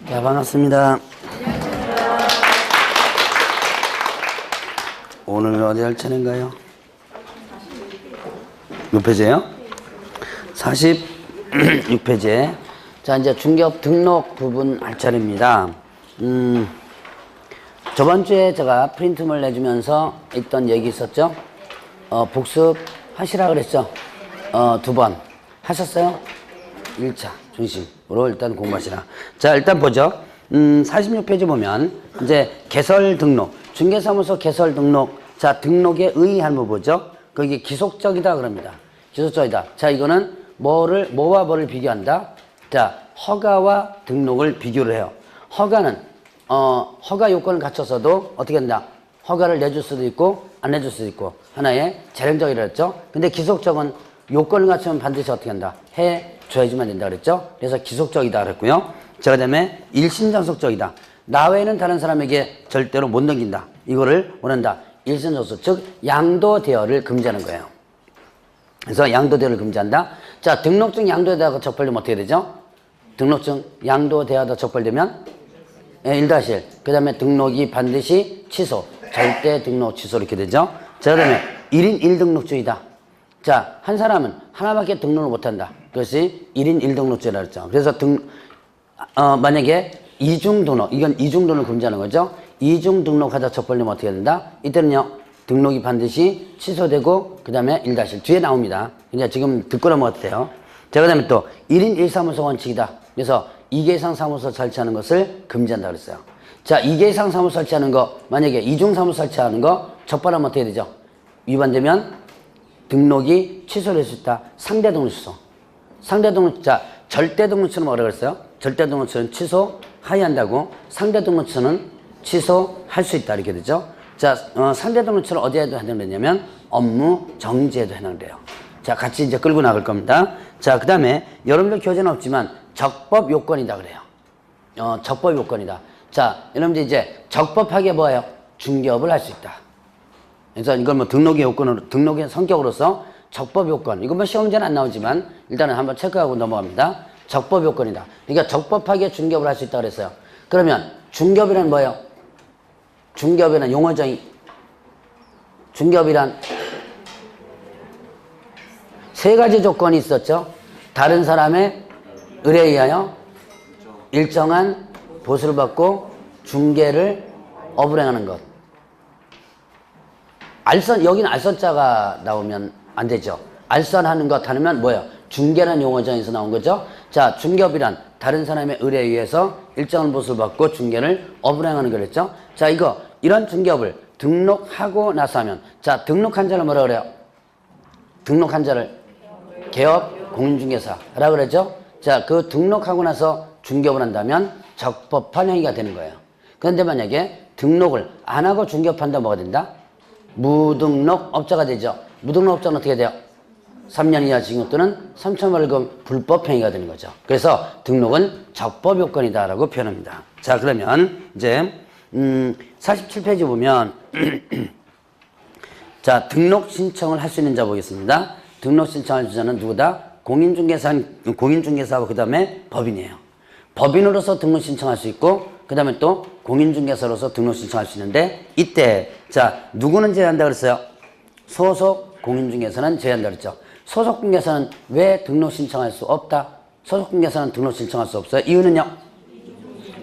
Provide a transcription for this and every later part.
자, 반갑습니다. 오늘 어디 할 차례인가요? 몇 페이지예요? 46페이지. 자, 이제 중개업 등록 부분 할 차례입니다. 저번 주에 제가 프린트물 내주면서 있던 얘기 있었죠? 복습하시라 그랬죠? 2번. 하셨어요? 1차 중심으로 일단 공부하시라. 자, 일단 보죠. 46페이지 보면 이제 개설 등록, 중개사무소 개설 등록. 자, 등록에 의의한 부 보죠. 거기 기속적이다 그럽니다. 기속적이다. 자, 이거는 뭐와 뭐를 비교한다? 자, 허가와 등록을 비교를 해요. 허가는 허가 요건을 갖춰서도 어떻게 한다? 허가를 내줄 수도 있고 안 내줄 수도 있고 하나의 재량적이라 했죠. 근데 기속적은 요건을 갖추면 반드시 어떻게 한다? 해줘야지만 된다 그랬죠. 그래서 기속적이다 그랬고요. 자, 그 다음에 일신전속적이다. 나 외에는 다른 사람에게 절대로 못 넘긴다. 이거를 원한다. 일신전속, 즉 양도 대여를 금지하는 거예요. 그래서 양도 대여를 금지한다. 자, 등록증 양도 대여가 적발되면 어떻게 되죠? 등록증 양도 대여가 적발되면 1-1. 그 다음에 등록이 반드시 취소, 절대 등록 취소 이렇게 되죠. 자, 그 다음에 1인 1등록주의다. 자, 한 사람은 하나밖에 등록을 못한다. 그것이 1인 1등록주의라 그랬죠. 그래서 만약에 이중 등록, 이건 이중 등록을 금지하는 거죠. 이중 등록하다 적발되면 어떻게 된다? 이때는요, 등록이 반드시 취소되고, 그 다음에 1-1 뒤에 나옵니다. 그냥 지금 듣고 넘어가도 돼요. 자, 그 다음에 또 1인 1사무소 원칙이다. 그래서 2개 이상 사무소 설치하는 것을 금지한다 그랬어요. 자, 2개 이상 사무소 설치하는 거, 만약에 이중 사무소 설치하는 거 적발하면 어떻게 되죠? 위반되면 등록이 취소될 수 있다. 상대 등록 취소. 상대 등록, 자, 절대 등록 취소는 뭐라 그랬어요? 절대 등록 취소는 취소하여한다고, 상대 등록 취소는 취소할 수 있다. 이렇게 되죠. 자, 상대 등록 취소를 어디에도 해당되냐면 업무 정지에도 해당돼요. 자, 같이 이제 끌고 나갈 겁니다. 자, 그 다음에 여러분들 교재는 없지만 적법 요건이다 그래요. 적법 요건이다. 자, 여러분들 이제 적법하게 뭐예요? 중개업을 할 수 있다. 그래서 이걸 뭐 등록의 요건으로, 등록의 성격으로서 적법 요건. 이건 뭐 시험 문제는 안 나오지만 일단은 한번 체크하고 넘어갑니다. 적법 요건이다. 그러니까 적법하게 중개업을 할 수 있다 그랬어요. 그러면 중개업이란 뭐예요? 중개업이란 용어죠. 중개업이란 세 가지 조건이 있었죠. 다른 사람의 의뢰에 의하여 일정한 보수를 받고 중개를 업을행하는 것. 여기는 알선자가 나오면 안 되죠. 알선하는 것 하면 뭐예요? 중개라는 용어정에서 나온 거죠. 자, 중개업이란 다른 사람의 의뢰에 의해서 일정한 보수를 받고 중개를 업을행하는 거랬죠. 자, 이런 중개업을 등록하고 나서 하면, 자, 등록한 자를 뭐라 그래요? 등록한 자를 개업 공인중개사라고 그러죠. 자, 그 등록하고 나서 중개업을 한다면 적법한 행위가 되는 거예요. 그런데 만약에 등록을 안 하고 중개업한다 뭐가 된다? 무등록업자가 되죠. 무등록업자는 어떻게 돼요? 3년 이하 징역 또는 3천 벌금 불법 행위가 되는 거죠. 그래서 등록은 적법 요건이다라고 표현합니다. 자, 그러면 이제 47페이지 보면 자, 등록 신청을 할 수 있는 자 보겠습니다. 등록 신청할 자는 누구다? 공인중개사하고 그 다음에 법인이에요. 법인으로서 등록 신청할 수 있고 그 다음에 또 공인중개사로서 등록 신청할 수 있는데 이때 자, 누구는 제외한다 그랬어요? 소속 공인중개사는 제외한다 그랬죠. 소속 중개사는 왜 등록 신청할 수 없다? 소속 중개사는 등록 신청할 수 없어요. 이유는요?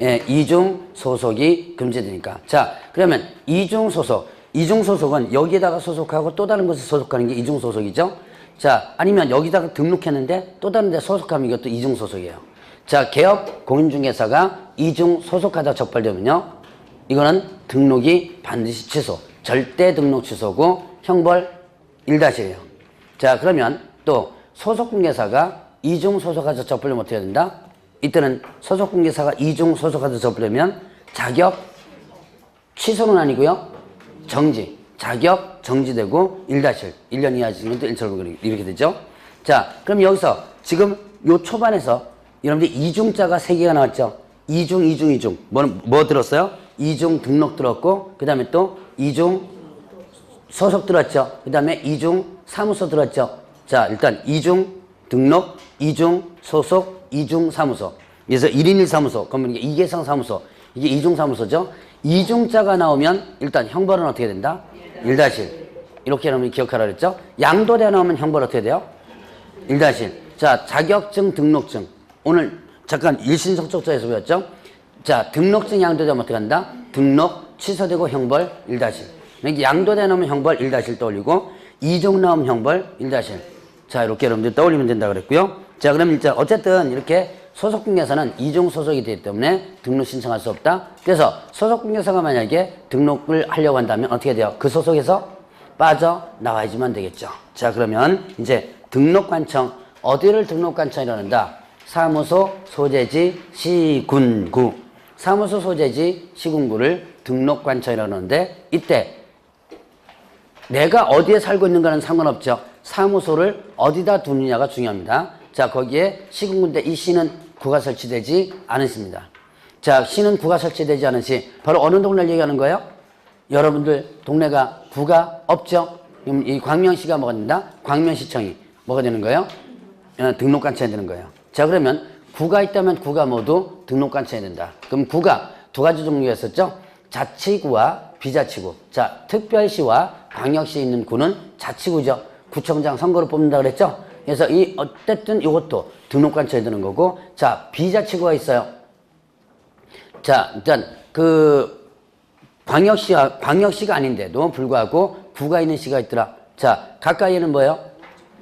예, 이중 소속이 금지되니까. 자, 그러면 이중 소속은 여기에다가 소속하고 또 다른 곳에 소속하는 게 이중 소속이죠. 자, 아니면 여기다가 등록했는데 또 다른 데 소속하면 이것도 이중 소속이에요. 자, 개업 공인중개사가 이중 소속하다 적발되면요, 이거는 등록이 반드시 취소, 절대 등록 취소고 형벌 1-1이에요. 자, 그러면 또 소속공개사가 이중 소속하다 적발되면 어떻게 된다? 이때는 소속공개사가 이중 소속하다 적발되면 자격 취소는 아니고요, 정지, 자격 정지되고 1-1, 1년 이하 징역도 1처벌 이렇게 되죠. 자, 그럼 여기서 지금 요 초반에서 여러분들 이중자가 3개가 나왔죠. 이중. 뭐 들었어요? 이중 등록 들었고, 그 다음에 또 이중 소속 들었죠. 그 다음에 이중 사무소 들었죠. 자, 일단 이중 등록, 이중 소속, 이중 사무소. 그래서 1인 1사무소, 그러면 이게 이계성 사무소, 이게 이중 사무소죠. 이중자가 나오면 일단 형벌은 어떻게 된다? 1-1. 이렇게 하면 기억하라 그랬죠. 양도대 나오면 형벌 어떻게 돼요? 1-1. 자, 자격증, 등록증. 오늘 잠깐 일신석적자에서 배웠죠. 자, 등록증 양도되면 어떻게 한다? 등록 취소되고 형벌 1-1. 이렇게 양도대 나오면 형벌 1-1 떠올리고 이중 나오면 형벌 1-1. 자, 이렇게 여러분들 떠올리면 된다 그랬고요. 자, 그럼 일단 어쨌든 이렇게 소속공개사는 이중 소속이 되기 때문에 등록 신청할 수 없다. 그래서 소속공개사가 만약에 등록을 하려고 한다면 어떻게 돼요? 그 소속에서 빠져나와야지만 되겠죠. 자, 그러면 이제 등록관청, 어디를 등록관청이라고 한다? 사무소 소재지 시군구. 사무소 소재지 시군구를 등록관청이라고 하는데 이때 내가 어디에 살고 있는가는 상관없죠. 사무소를 어디다 두느냐가 중요합니다. 자, 거기에 시군구인데 이 시는 구가 설치되지 않으십니다. 자, 시는 구가 설치되지 않은 시, 바로 어느 동네를 얘기하는 거예요? 여러분들 동네가 구가 없죠? 그럼 이 광명시가 뭐가 된다? 광명시청이 뭐가 되는 거예요? 등록관청이 되는 거예요. 자, 그러면 구가 있다면 구가 모두 등록관청이 된다. 그럼 구가 두 가지 종류가 있었죠? 자치구와 비자치구. 자, 특별시와 광역시에 있는 구는 자치구죠. 구청장 선거로 뽑는다 그랬죠? 그래서 이 어쨌든 이것도 등록관청에 드는 거고, 자, 비자치구가 있어요. 자, 일단 그 광역시가 아닌데도 불구하고 구가 있는 시가 있더라. 자, 가까이에는 뭐예요?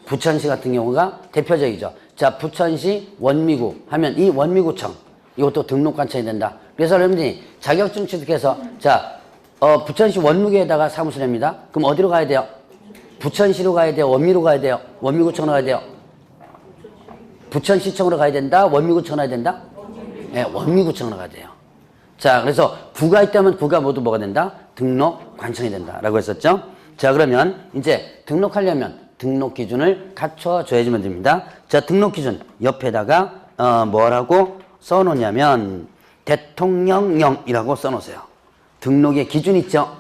부천시 같은 경우가 대표적이죠. 자, 부천시 원미구 하면 이 원미구청, 이것도 등록관청이 된다. 그래서 여러분들이 자격증 취득해서 자, 부천시 원미구에다가 사무소 냅니다. 그럼 어디로 가야 돼요? 부천시로 가야 돼요? 원미로 가야 돼요? 원미구청으로 가야 돼요? 부천시청으로 가야 된다? 원미구청으로 가야 된다? 네, 원미구청으로 가야 돼요. 자, 그래서 구가 있다면 구가 모두 뭐가 된다? 등록관청이 된다. 라고 했었죠? 자, 그러면 이제 등록하려면 등록 기준을 갖춰줘야지만 됩니다. 자, 등록 기준 옆에다가 뭐라고 써놓냐면 대통령령이라고 써놓으세요. 등록의 기준 있죠?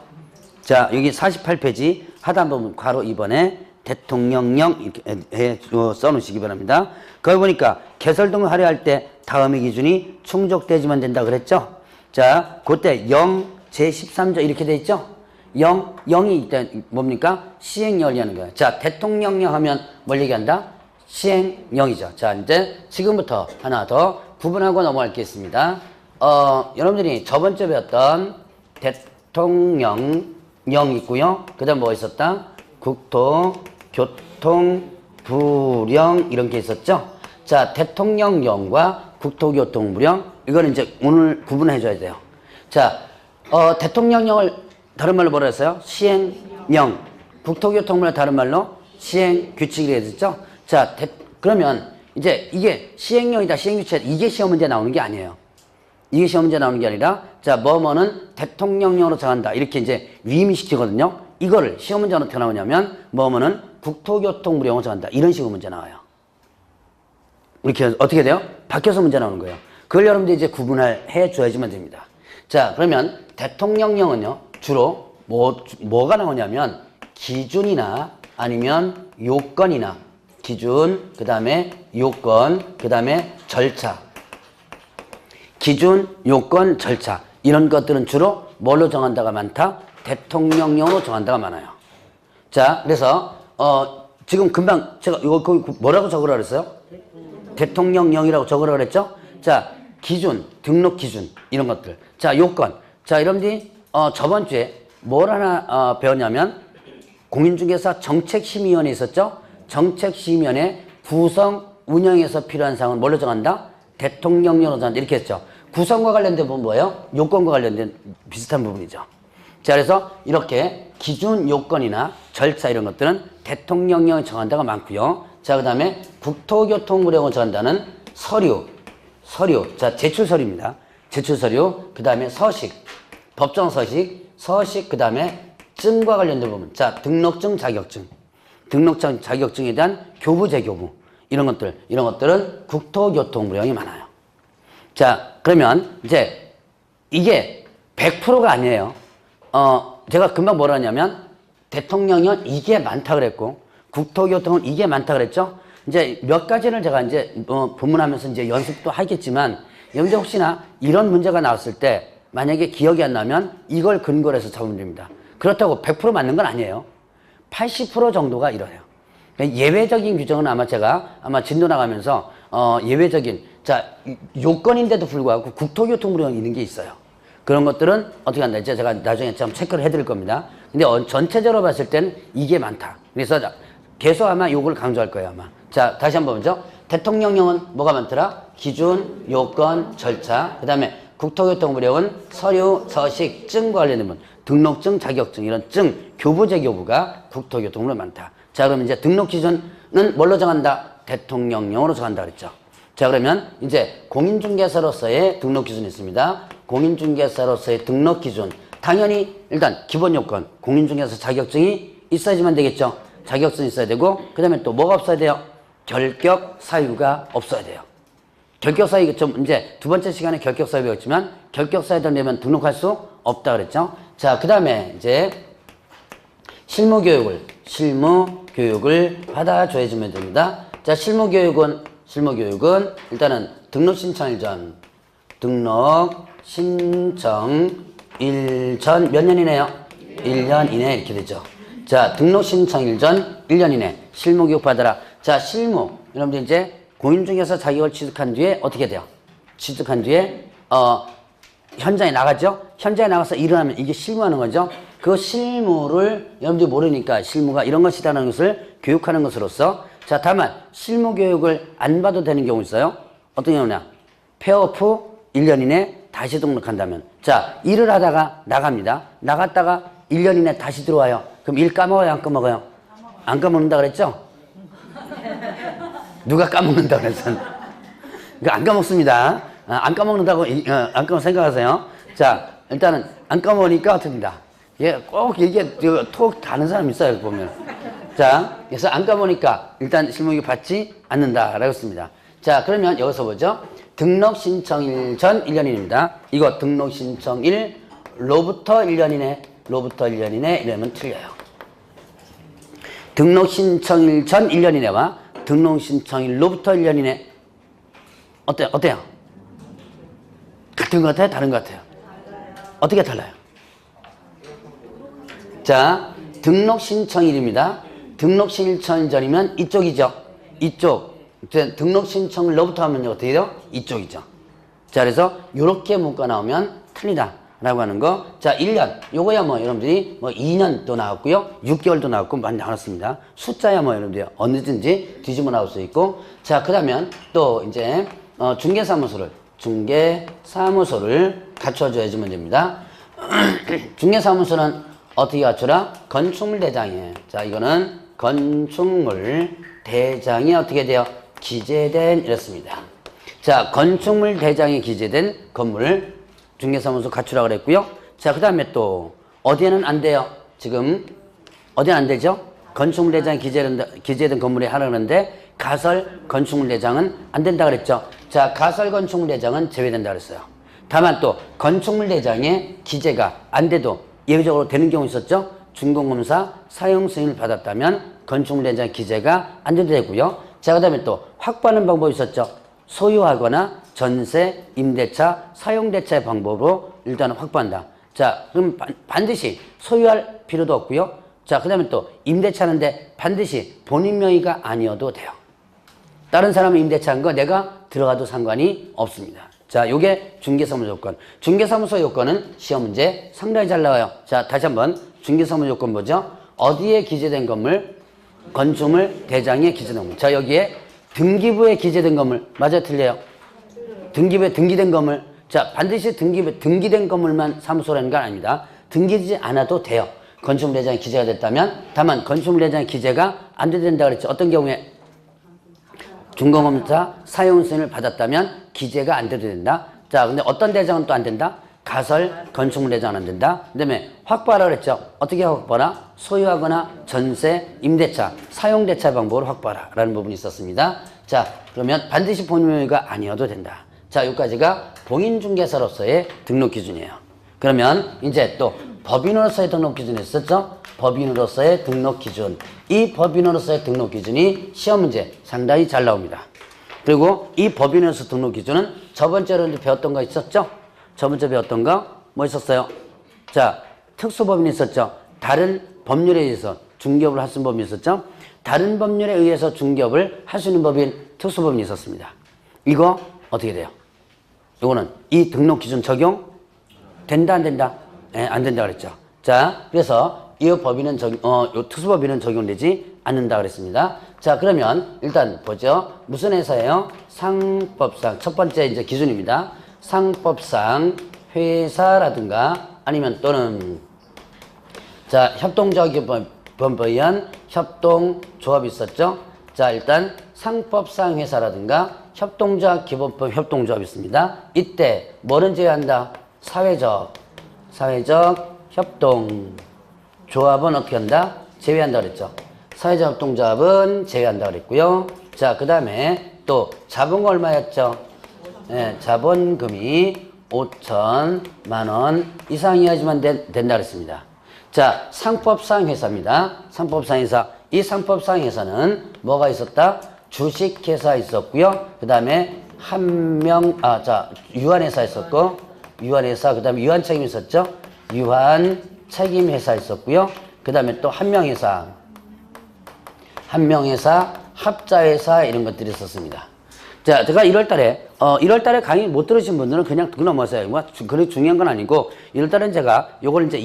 자, 여기 48페이지 하단부분 괄호 2번에 대통령령 이렇게 써놓으시기 바랍니다. 거기 보니까 개설 등록하려 할 때 다음의 기준이 충족되지만 된다 그랬죠? 자, 그때 0 제13조 이렇게 돼 있죠? 0이 일단 뭡니까? 시행령을 하는 거예요. 자, 대통령령 하면 뭘 얘기한다? 시행령이죠. 자, 이제 지금부터 하나 더 구분하고 넘어가겠습니다. 여러분들이 저번주에 배웠던 대통령령 있고요. 그 다음 뭐 있었다? 국토, 교통, 부령 이런 게 있었죠? 자, 대통령령과 국토교통부령 이거는 이제 오늘 구분해 줘야 돼요. 자, 대통령령을 다른 말로 뭐라 했어요? 시행령. 국토교통부를 다른 말로 시행규칙이라고 했죠? 자, 그러면 이제 이게 시행령이다, 시행규칙이다, 이게 시험 문제 나오는 게 아니에요. 이게 시험 문제 나오는 게 아니라, 자, 뭐뭐는 대통령령으로 정한다. 이렇게 이제 위임시키거든요. 이거를 시험 문제는 어떻게 나오냐면, 뭐뭐는 국토교통부령으로 정한다. 이런 식으로 문제 나와요. 이렇게 어떻게 돼요? 바뀌어서 문제 나오는 거예요. 그걸 여러분들이 이제 구분해 줘야지만 됩니다. 자, 그러면 대통령령은요, 주로 뭐가 나오냐면, 기준이나 아니면 요건이나, 기준, 그 다음에 요건, 그 다음에 절차. 기준, 요건, 절차. 이런 것들은 주로 뭘로 정한다가 많다? 대통령령으로 정한다가 많아요. 자, 그래서, 지금 금방 제가 이거 뭐라고 적으라 그랬어요? 대통령령이라고 적으라 그랬죠? 자, 기준, 등록 기준, 이런 것들. 자, 요건. 자, 여러분들이, 저번 주에 뭘 하나, 배웠냐면, 공인중개사 정책심의위원회 있었죠? 정책심의위원회 구성, 운영에서 필요한 사항은 뭘로 정한다? 대통령령으로 정한다. 이렇게 했죠. 구성과 관련된 부분 뭐예요? 요건과 관련된 비슷한 부분이죠. 자, 그래서 이렇게 기준 요건이나 절차 이런 것들은 대통령령을 정한다가 많고요. 자, 그 다음에 국토교통부령을 정한다는 서류. 자, 제출서류입니다. 제출서류, 그 다음에 서식, 법정 서식, 그 다음에 증과 관련된 부분. 자, 등록증, 자격증. 등록증, 자격증에 대한 교부, 재교부. 이런 것들은 국토교통부령이 많아요. 자, 그러면 이제 이게 100%가 아니에요. 제가 금방 뭐라 하냐면 대통령은 이게 많다 그랬고 국토교통은 이게 많다 그랬죠. 이제 몇 가지를 제가 이제 본문하면서 이제 연습도 하겠지만 여러분들 혹시나 이런 문제가 나왔을 때 만약에 기억이 안 나면 이걸 근거로 해서 잡으면 됩니다. 그렇다고 100% 맞는 건 아니에요. 80% 정도가 이래요. 예외적인 규정은 제가 진도 나가면서 예외적인 요건인데도 불구하고 국토교통부령이 있는 게 있어요. 그런 것들은 어떻게 한다? 이제 제가 나중에 좀 체크를 해드릴 겁니다. 근데 전체적으로 봤을 때는 이게 많다. 그래서 계속 요걸 강조할 거예요, 자, 다시 한번 보죠. 대통령령은 뭐가 많더라? 기준, 요건, 절차. 그 다음에 국토교통부령은 서류, 서식, 증과 관련된 부분. 등록증, 자격증, 이런 증, 교부제 교부가 국토교통부로 많다. 자, 그럼 이제 등록 기준은 뭘로 정한다? 대통령령으로 정한다 그랬죠. 자, 그러면 이제 공인중개사로서의 등록 기준이 있습니다. 공인중개사로서의 등록 기준. 당연히 일단 기본 요건, 공인중개사 자격증이 있어야지만 되겠죠. 자격증이 있어야 되고, 그 다음에 또 뭐가 없어야 돼요? 결격 사유가 없어야 돼요. 결격 사유, 이제 두 번째 시간에 결격 사유 배웠지만, 결격 사유가 되면 등록할 수 없다 그랬죠. 자, 그 다음에 이제 실무교육을 받아줘야지만 됩니다. 자, 실무교육은 일단은 등록 신청일 전 몇 년이네요? 1년 이내 이렇게 되죠. 자, 등록 신청일 전 1년 이내 실무교육 받아라. 자, 실무. 여러분들 이제 공인중개사 자격을 취득한 뒤에 어떻게 돼요? 취득한 뒤에 현장에 나가죠? 현장에 나가서 일을 하면 이게 실무하는 거죠? 그 실무를 여러분들이 모르니까 실무가 이런 것이라는 것을 교육하는 것으로서 자, 다만 실무 교육을 안 봐도 되는 경우 있어요. 어떤 경우냐? 폐업 후 1년 이내 다시 등록한다면 자, 일을 하다가 나갑니다. 나갔다가 1년 이내 다시 들어와요. 그럼 일 까먹어요? 안 까먹어요? 안 까먹는다 그랬죠? 누가 까먹는다 그랬어? 안 까먹습니다. 안 까먹는다고 안 까먹 생각하세요. 자, 일단은 안 까먹으니까 어떻게 된다? 꼭 이게 톡 다는 사람 있어요, 보면. 자, 그래서 안 까먹으니까 일단 실무교육 받지 않는다라고 했습니다. 자, 그러면 여기서 보죠. 등록 신청일 전 1년입니다. 이거 등록 신청일로부터 1년 이내, 이러면 틀려요. 등록 신청일 전 1년 이내와 등록 신청일로부터 1년 이내 어때요? 같은 것 같아요? 다른 것 같아요? 어떻게 달라요? 자, 등록 신청일입니다. 등록 신청일 전이면 이쪽이죠. 이쪽. 등록 신청일로부터 하면요 어떻게 돼요? 이쪽이죠. 자, 그래서 이렇게 문과 나오면 틀리다 라고 하는 거. 자, 1년. 요거야 여러분들이 2년도 나왔고요. 6개월도 나왔고 많이 나왔습니다. 숫자야 여러분들이 언제든지 뒤집어 나올 수 있고. 자, 그 다음에 또 이제 중개사무소를 갖춰줘야지만 됩니다. 중개사무소는 어떻게 갖춰라? 건축물 대장에. 자, 이거는 건축물 대장에 어떻게 돼요? 기재된 이렇습니다. 자, 건축물 대장에 기재된 건물 중개사무소 갖추라고 그랬고요. 자, 그 다음에 또 어디에는 안 돼요? 지금 어디는 안 되죠? 건축물 대장에 기재된 건물이 하라고 하는데 가설 건축물 대장은 안 된다 그랬죠. 자, 가설 건축물 대장은 제외된다 그랬어요. 다만 또 건축물 대장에 기재가 안 돼도 예외적으로 되는 경우 있었죠. 준공검사 사용 승인을 받았다면 건축물 대장 기재가 안 돼도 되고요. 자, 그 다음에 또 확보하는 방법이 있었죠. 소유하거나 전세, 임대차, 사용대차의 방법으로 일단 확보한다. 자, 그럼 반드시 소유할 필요도 없고요. 자, 그 다음에 또 임대차는데 반드시 본인 명의가 아니어도 돼요. 다른 사람은 임대차한 거 내가 들어가도 상관이 없습니다. 자, 요게 중개사무소 요건. 중개사무소 요건은 시험 문제 상당히 잘 나와요. 자, 다시 한번 중개사무소 요건 보죠. 어디에 기재된 건물? 건축물 대장에 기재된 건물. 자, 여기에 등기부에 기재된 건물. 맞아요? 틀려요? 등기부에 등기된 건물. 자, 반드시 등기부에 등기된 건물만 사무소라는 건 아닙니다. 등기되지 않아도 돼요. 건축물 대장에 기재가 됐다면. 다만 건축물 대장에 기재가 안 된다 그랬죠. 어떤 경우에? 준공검사 사용 승인을 받았다면 기재가 안 돼도 된다. 자, 근데 어떤 대장은 또 안 된다? 가설 건축물 대장은 안 된다. 그 다음에 확보하라 그랬죠. 어떻게 확보하라? 소유하거나 전세, 임대차, 사용대차 방법으로 확보하라 라는 부분이 있었습니다. 자, 그러면 반드시 본인 명의가 아니어도 된다. 자, 여기까지가 공인중개사로서의 등록 기준이에요. 그러면 이제 또 법인으로서의 등록 기준이 있었죠? 법인으로서의 등록 기준. 이 법인으로서의 등록 기준이 시험 문제 상당히 잘 나옵니다. 그리고 이 법인에서 등록 기준은 저번째로 배웠던 거 있었죠? 저번째 배웠던 거 뭐 있었어요? 자, 특수법인이 있었죠? 다른 법률에 의해서 중개업을 할 수 있는 법인이 있었죠? 다른 법률에 의해서 중개업을 할 수 있는 법인, 특수법인이 있었습니다. 이거 어떻게 돼요? 이거는 이 등록 기준 적용 된다, 안 된다? 예, 안 된다 그랬죠. 자, 그래서 이 법인은 요 특수법인은 적용되지 않는다 그랬습니다. 자, 그러면 일단 보죠. 무슨 회사예요? 상법상 첫 번째 이제 기준입니다. 상법상 회사라든가 아니면 또는 자, 협동조합법에 의한 협동조합이 있었죠. 자, 일단 상법상 회사라든가 협동조합기본법 협동조합이 있습니다. 이때 뭐는 제외한다? 사회적 협동조합은 어떻게 한다? 제외한다 그랬죠. 사회적 협동조합은 제외한다 그랬고요. 자, 그 다음에 또 자본금 얼마였죠? 네, 자본금이 5천만 원 이상이어야지만 된다 그랬습니다. 자, 상법상 회사입니다. 상법상 회사. 이 상법상 회사는 뭐가 있었다? 주식회사 있었고요. 그 다음에 유한회사 있었고, 유한회사, 그 다음에 유한책임 있었죠? 유한책임회사 있었고요. 그 다음에 또 한명회사, 합자회사 이런 것들이 있었습니다. 자, 제가 1월달에 강의 못 들으신 분들은 그냥 듣고 넘어가세요. 그렇게 중요한 건 아니고, 1월달엔 제가 요걸 이제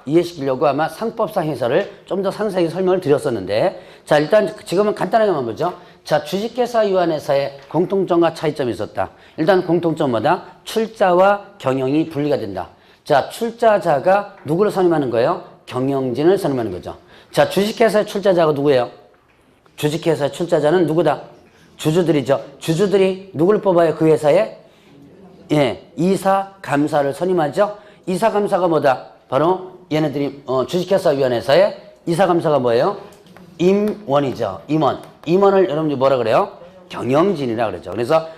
이해시키려고 아마 상법상 회사를 좀 더 상세히 설명을 드렸었는데, 자, 일단 지금은 간단하게만 보죠. 자, 주식회사 유한회사의 공통점과 차이점이 있었다. 일단 공통점 뭐다? 출자와 경영이 분리가 된다. 자, 출자자가 누구를 선임하는 거예요? 경영진을 선임하는 거죠. 자, 주식회사의 출자자가 누구예요? 주식회사의 출자자는 누구다? 주주들이죠. 주주들이 누구를 뽑아요? 그 회사에? 예, 이사, 감사를 선임하죠. 이사, 감사가 뭐다? 바로 얘네들이 주식회사 위원회사의 이사, 감사가 뭐예요? 임원이죠. 임원을 여러분들이 뭐라 그래요? 경영진이라 그러죠. 그래서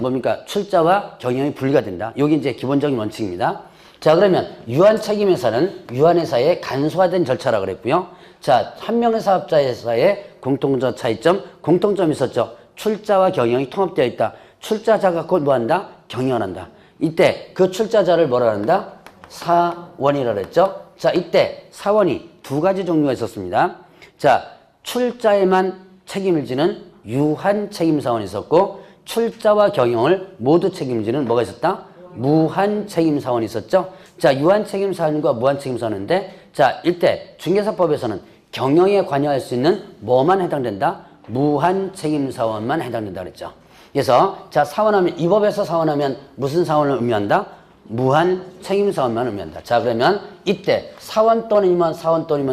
뭡니까? 출자와 경영이 분리가 된다. 여기 이제 기본적인 원칙입니다. 자, 그러면 유한책임회사는 유한회사의 간소화된 절차라 그랬고요. 자, 한명회사업자회사의 공통적 차이점, 공통점이 있었죠. 출자와 경영이 통합되어 있다. 출자자가 곧 뭐한다? 경영한다. 이때 그 출자자를 뭐라 한다? 사원이라 그랬죠. 자, 이때 사원이 두 가지 종류가 있었습니다. 자, 출자에만 책임을 지는 유한책임사원이 있었고, 출자와 경영을 모두 책임지는 뭐가 있었다? 무한책임사원이 있었죠. 자, 유한책임사원과 무한책임사원인데, 자, 이때 중개사법에서는 경영에 관여할 수 있는 뭐만 해당된다? 무한책임사원만 해당된다 그랬죠. 그래서 자, 사원하면, 이 법에서 사원하면 무슨 사원을 의미한다? 무한책임사원만 의미한다. 자, 그러면 이때 사원 또는 임원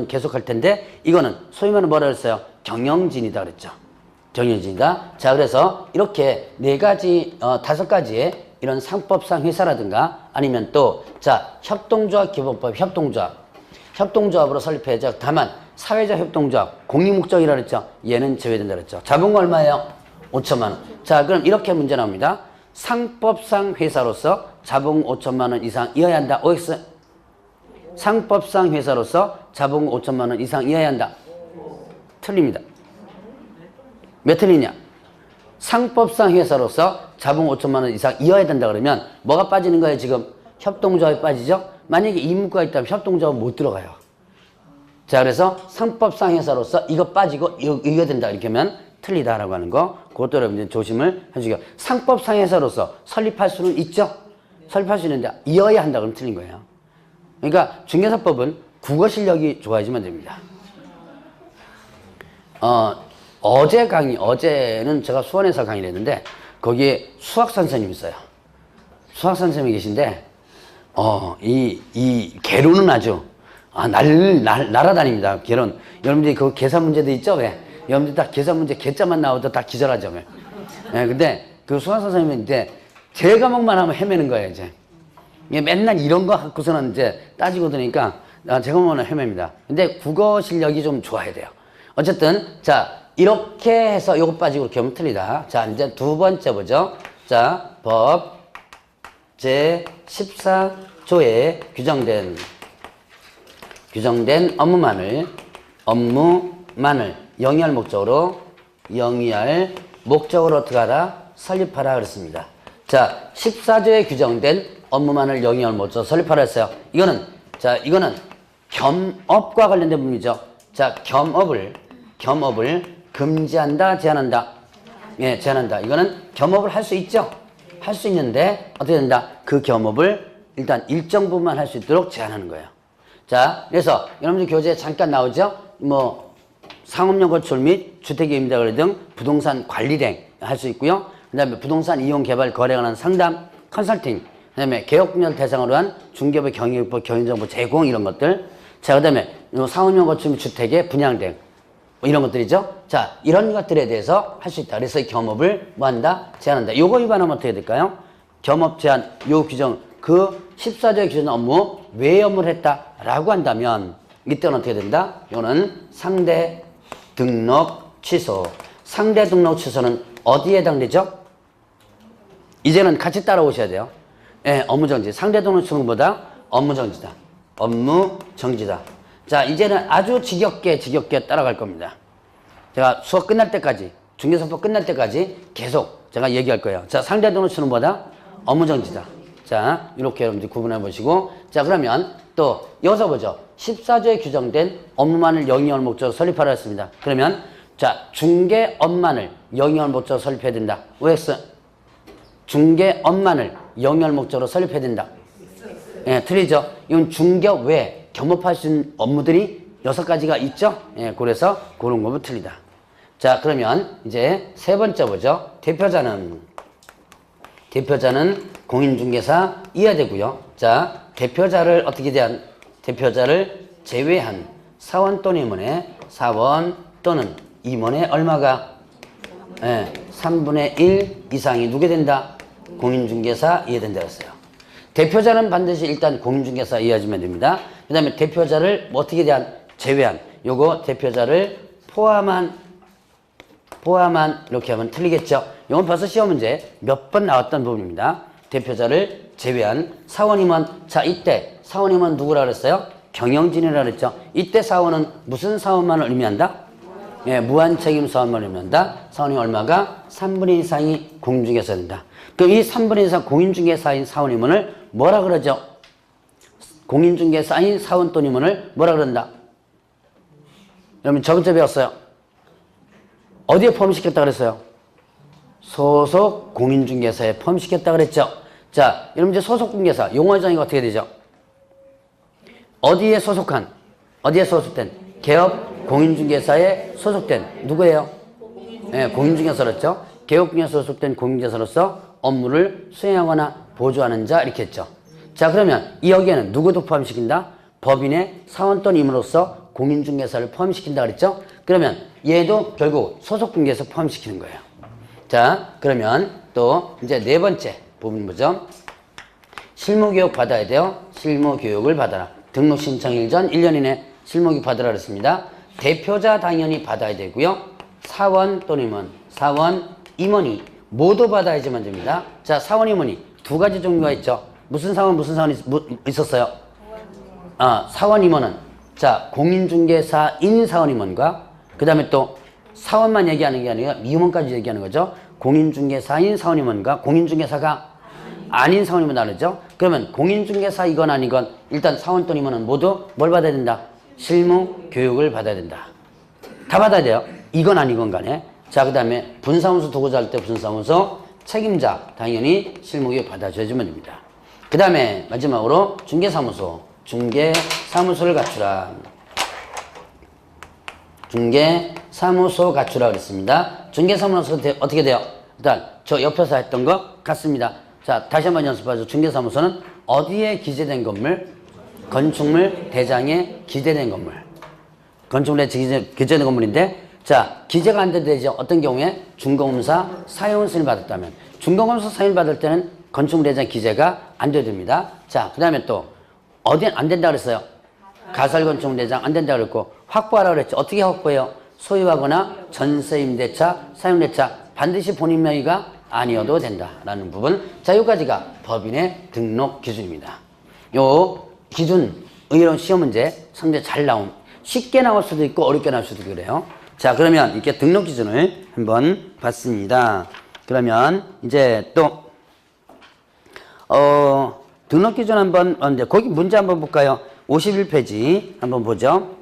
계속 할 텐데, 이거는 소위 말하는 뭐라 그랬어요? 경영진이다 그랬죠. 경영진이다. 자, 그래서 이렇게 다섯 가지의 이런 상법상 회사라든가 아니면 또, 자, 협동조합 기본법 협동조합으로 설립해야죠. 다만 사회적 협동조합 공익목적이라 그랬죠. 얘는 제외된다 그랬죠. 자본금 얼마예요? 5천만 원. 자, 그럼 이렇게 문제 나옵니다. 상법상 회사로서 자본금 5천만 원 이상이어야 한다. OX. 상법상 회사로서 자본금 5천만 원 이상이어야 한다. 틀립니다. 몇 틀리냐? 상법상 회사로서 자본금 5천만 원 이상이어야 된다 그러면 뭐가 빠지는 거예요? 지금 협동조합이 빠지죠? 만약에 이문구가 있다면 협동조합 못 들어가요. 자, 그래서 상법상 회사로서 이거 빠지고 이거 된다 이렇게 하면 틀리다라고 하는 거, 그것도 여러분들 조심을 해주세요. 상법상 회사로서 설립할 수는 있죠. 설립할 수 있는데 이어야 한다 그러면 틀린 거예요. 그러니까 중개사법은 국어 실력이 좋아야지만 됩니다. 어제는 제가 수원에서 강의를 했는데 거기에 수학 선생님이 있어요. 수학 선생님이 계신데 이 개론은 아주 날아다닙니다. 개론. 여러분들이 그 계산 문제도 있죠? 왜? 여러분들 딱 계산 문제 개자만 나와도 다 기절하죠. 왜? 네, 근데 그 수학 선생님은 이제 제 과목만 하면 헤매는 거예요, 이제. 맨날 이런 거 갖고서는 이제 따지고 드니까 제 과목은 헤맵니다. 근데 국어 실력이 좀 좋아야 돼요. 어쨌든, 자, 이렇게 해서 요거 빠지고 이렇게 하면 틀리다. 자, 이제 두 번째 보죠. 자, 법 제14조에 규정된 업무만을 영위할 목적으로 어떻게 하라? 설립하라 그랬습니다. 자, 14조에 규정된 업무만을 영위할 목적으로 설립하라 했어요. 이거는 겸업과 관련된 부분이죠. 자, 겸업을 금지한다, 제한한다. 예, 제한한다. 이거는 겸업을 할 수 있죠. 할 수 있는데 어떻게 된다? 그 겸업을 일단 일정 부분만 할 수 있도록 제한하는 거예요. 자, 그래서 여러분들 교재에 잠깐 나오죠. 뭐 상업용 건축 및 주택임대 등 부동산 관리행 할 수 있고요. 그다음에 부동산 이용 개발 거래에 관한 상담, 컨설팅, 그다음에 개업 분야를 대상으로 한 중개부 경영법 경영정보 제공 이런 것들. 자, 그다음에 상업용 건축 및 주택의 분양등 뭐 이런 것들이죠. 자, 이런 것들에 대해서 할 수 있다. 그래서 이 겸업을 뭐 한다? 제한한다. 요거 위반하면 어떻게 될까요? 겸업 제한 요 규정 그 14조의 규정 업무 외 업무를 했다라고 한다면 이때는 어떻게 된다? 이거는 상대 등록 취소. 상대 등록 취소는 어디에 해당되죠? 이제는 같이 따라오셔야 돼요. 예, 업무정지. 상대 등록 취소보다 업무정지다. 업무정지다. 자, 이제는 아주 지겹게 따라갈 겁니다. 제가 수업 끝날 때까지, 중개사법 끝날 때까지 계속 제가 얘기할 거예요. 자, 상대 등록 취소보다 업무정지다. 자, 이렇게 여러분들 구분해 보시고. 자, 그러면 또 여기서 보죠. 14조에 규정된 업무만을 영위할 목적으로 설립하라 했습니다. 그러면 자, 중개업만을 영위할 목적으로 설립해야 된다. OX. 중개업만을 영위할 목적으로 설립해야 된다. 예, 틀리죠? 이건 중개업 외에 겸업할 수 있는 업무들이 6가지가 있죠? 예, 그래서 그런 거면 틀리다. 자, 그러면 이제 세 번째 보죠. 대표자는 공인중개사 이해되고요. 자, 대표자를 어떻게 대한? 대표자를 제외한 사원 또는 임원의 사원 또는 임원의 얼마가? 예, 3분의 1 이상이 누게 된다? 공인중개사 이해된다 했어요. 대표자는 반드시 일단 공인중개사 이해하시면 됩니다. 그 다음에 대표자를 뭐 어떻게 대한? 제외한. 요거 대표자를 포함한 이렇게 하면 틀리겠죠. 이건 벌써 시험 문제 몇 번 나왔던 부분입니다. 대표자를 제외한 사원임원. 자, 이때 사원임원 누구라 그랬어요? 경영진이라 그랬죠. 이때 사원은 무슨 사원만을 의미한다? 예, 무한책임 사원만을 의미한다. 사원이 얼마가? 3분의 1 이상이 공인중개사가 된다. 그럼 이 3분의 1 이상 공인중개사인 사원임원을 뭐라 그러죠? 공인중개사인 사원 또는 임원을 뭐라 그런다? 여러분 저번주에 배웠어요. 어디에 포함시켰다 그랬어요? 소속 공인중개사에 포함시켰다 그랬죠. 자, 여러분 이제 소속 공개사 용어 정의가 어떻게 되죠? 어디에 소속된? 개업 공인중개사에 소속된 누구예요? 네, 공인중개사로죠. 개업 공인중개사에 소속된 공인중개사로서 업무를 수행하거나 보조하는 자 이렇게 했죠. 자, 그러면 이 여기에는 누구도 포함시킨다? 법인의 사원 또는 임으로서 공인중개사를 포함시킨다 그랬죠? 그러면 얘도 결국 소속중개사 포함시키는 거예요. 자, 그러면 또 이제 네 번째 부분 뭐죠? 실무교육 받아야 돼요. 실무교육을 받아라. 등록 신청일 전 1년 이내 실무교육 받으라 그랬습니다. 대표자 당연히 받아야 되고요. 사원 또는 임원, 사원, 임원이 모두 받아야지만 됩니다. 자, 사원, 임원이 두 가지 종류가 있죠. 무슨 사원이 있었어요? 사원, 임원은 자, 공인중개사인 사원, 임원과 그 다음에 또 사원만 얘기하는 게 아니라 임원까지 얘기하는 거죠. 공인중개사인 사원, 임원과 공인중개사가 아닌 사원, 임원 다르죠. 그러면 공인중개사이건 아니건 일단 사원 또는 임원은 모두 뭘 받아야 된다? 실무교육을 받아야 된다. 다 받아야 돼요. 이건 아니건 간에. 자, 그 다음에 분사무소 두고자 할 때 분사무소 책임자 당연히 실무교육 받아줘야지만 됩니다. 그 다음에 마지막으로 중개사무소를 갖추라. 중개사무소 갖추라 그랬습니다. 중개사무소 어떻게 돼요? 일단 저 옆에서 했던 것 같습니다. 자, 다시 한번 연습하죠. 중개사무소는 어디에 기재된 건물? 건축물 대장에 기재된 건물. 건축물에 기재된 건물인데, 자, 기재가 안 되죠. 어떤 경우에? 준공검사 사용 승인을 받았다면. 준공검사 사용을 받을 때는 건축물 대장 기재가 안 됩니다. 자, 그 다음에 또 어디 안 된다 그랬어요? 가설건축물 대장 안 된다 그랬고, 확보하라 그랬죠. 어떻게 확보해요? 소유하거나 전세임대차, 사용대차 반드시 본인 명의가 아니어도 된다라는 부분. 자, 여기까지가 법인의 등록 기준입니다. 요 기준 의외로 시험 문제 상당히 잘 나옴. 쉽게 나올 수도 있고 어렵게 나올 수도 있고 그래요. 자, 그러면 이렇게 등록 기준을 한번 봤습니다. 그러면 이제 또, 등록 기준 한번, 이제 거기 문제 한번 볼까요? 51페이지 한번 보죠.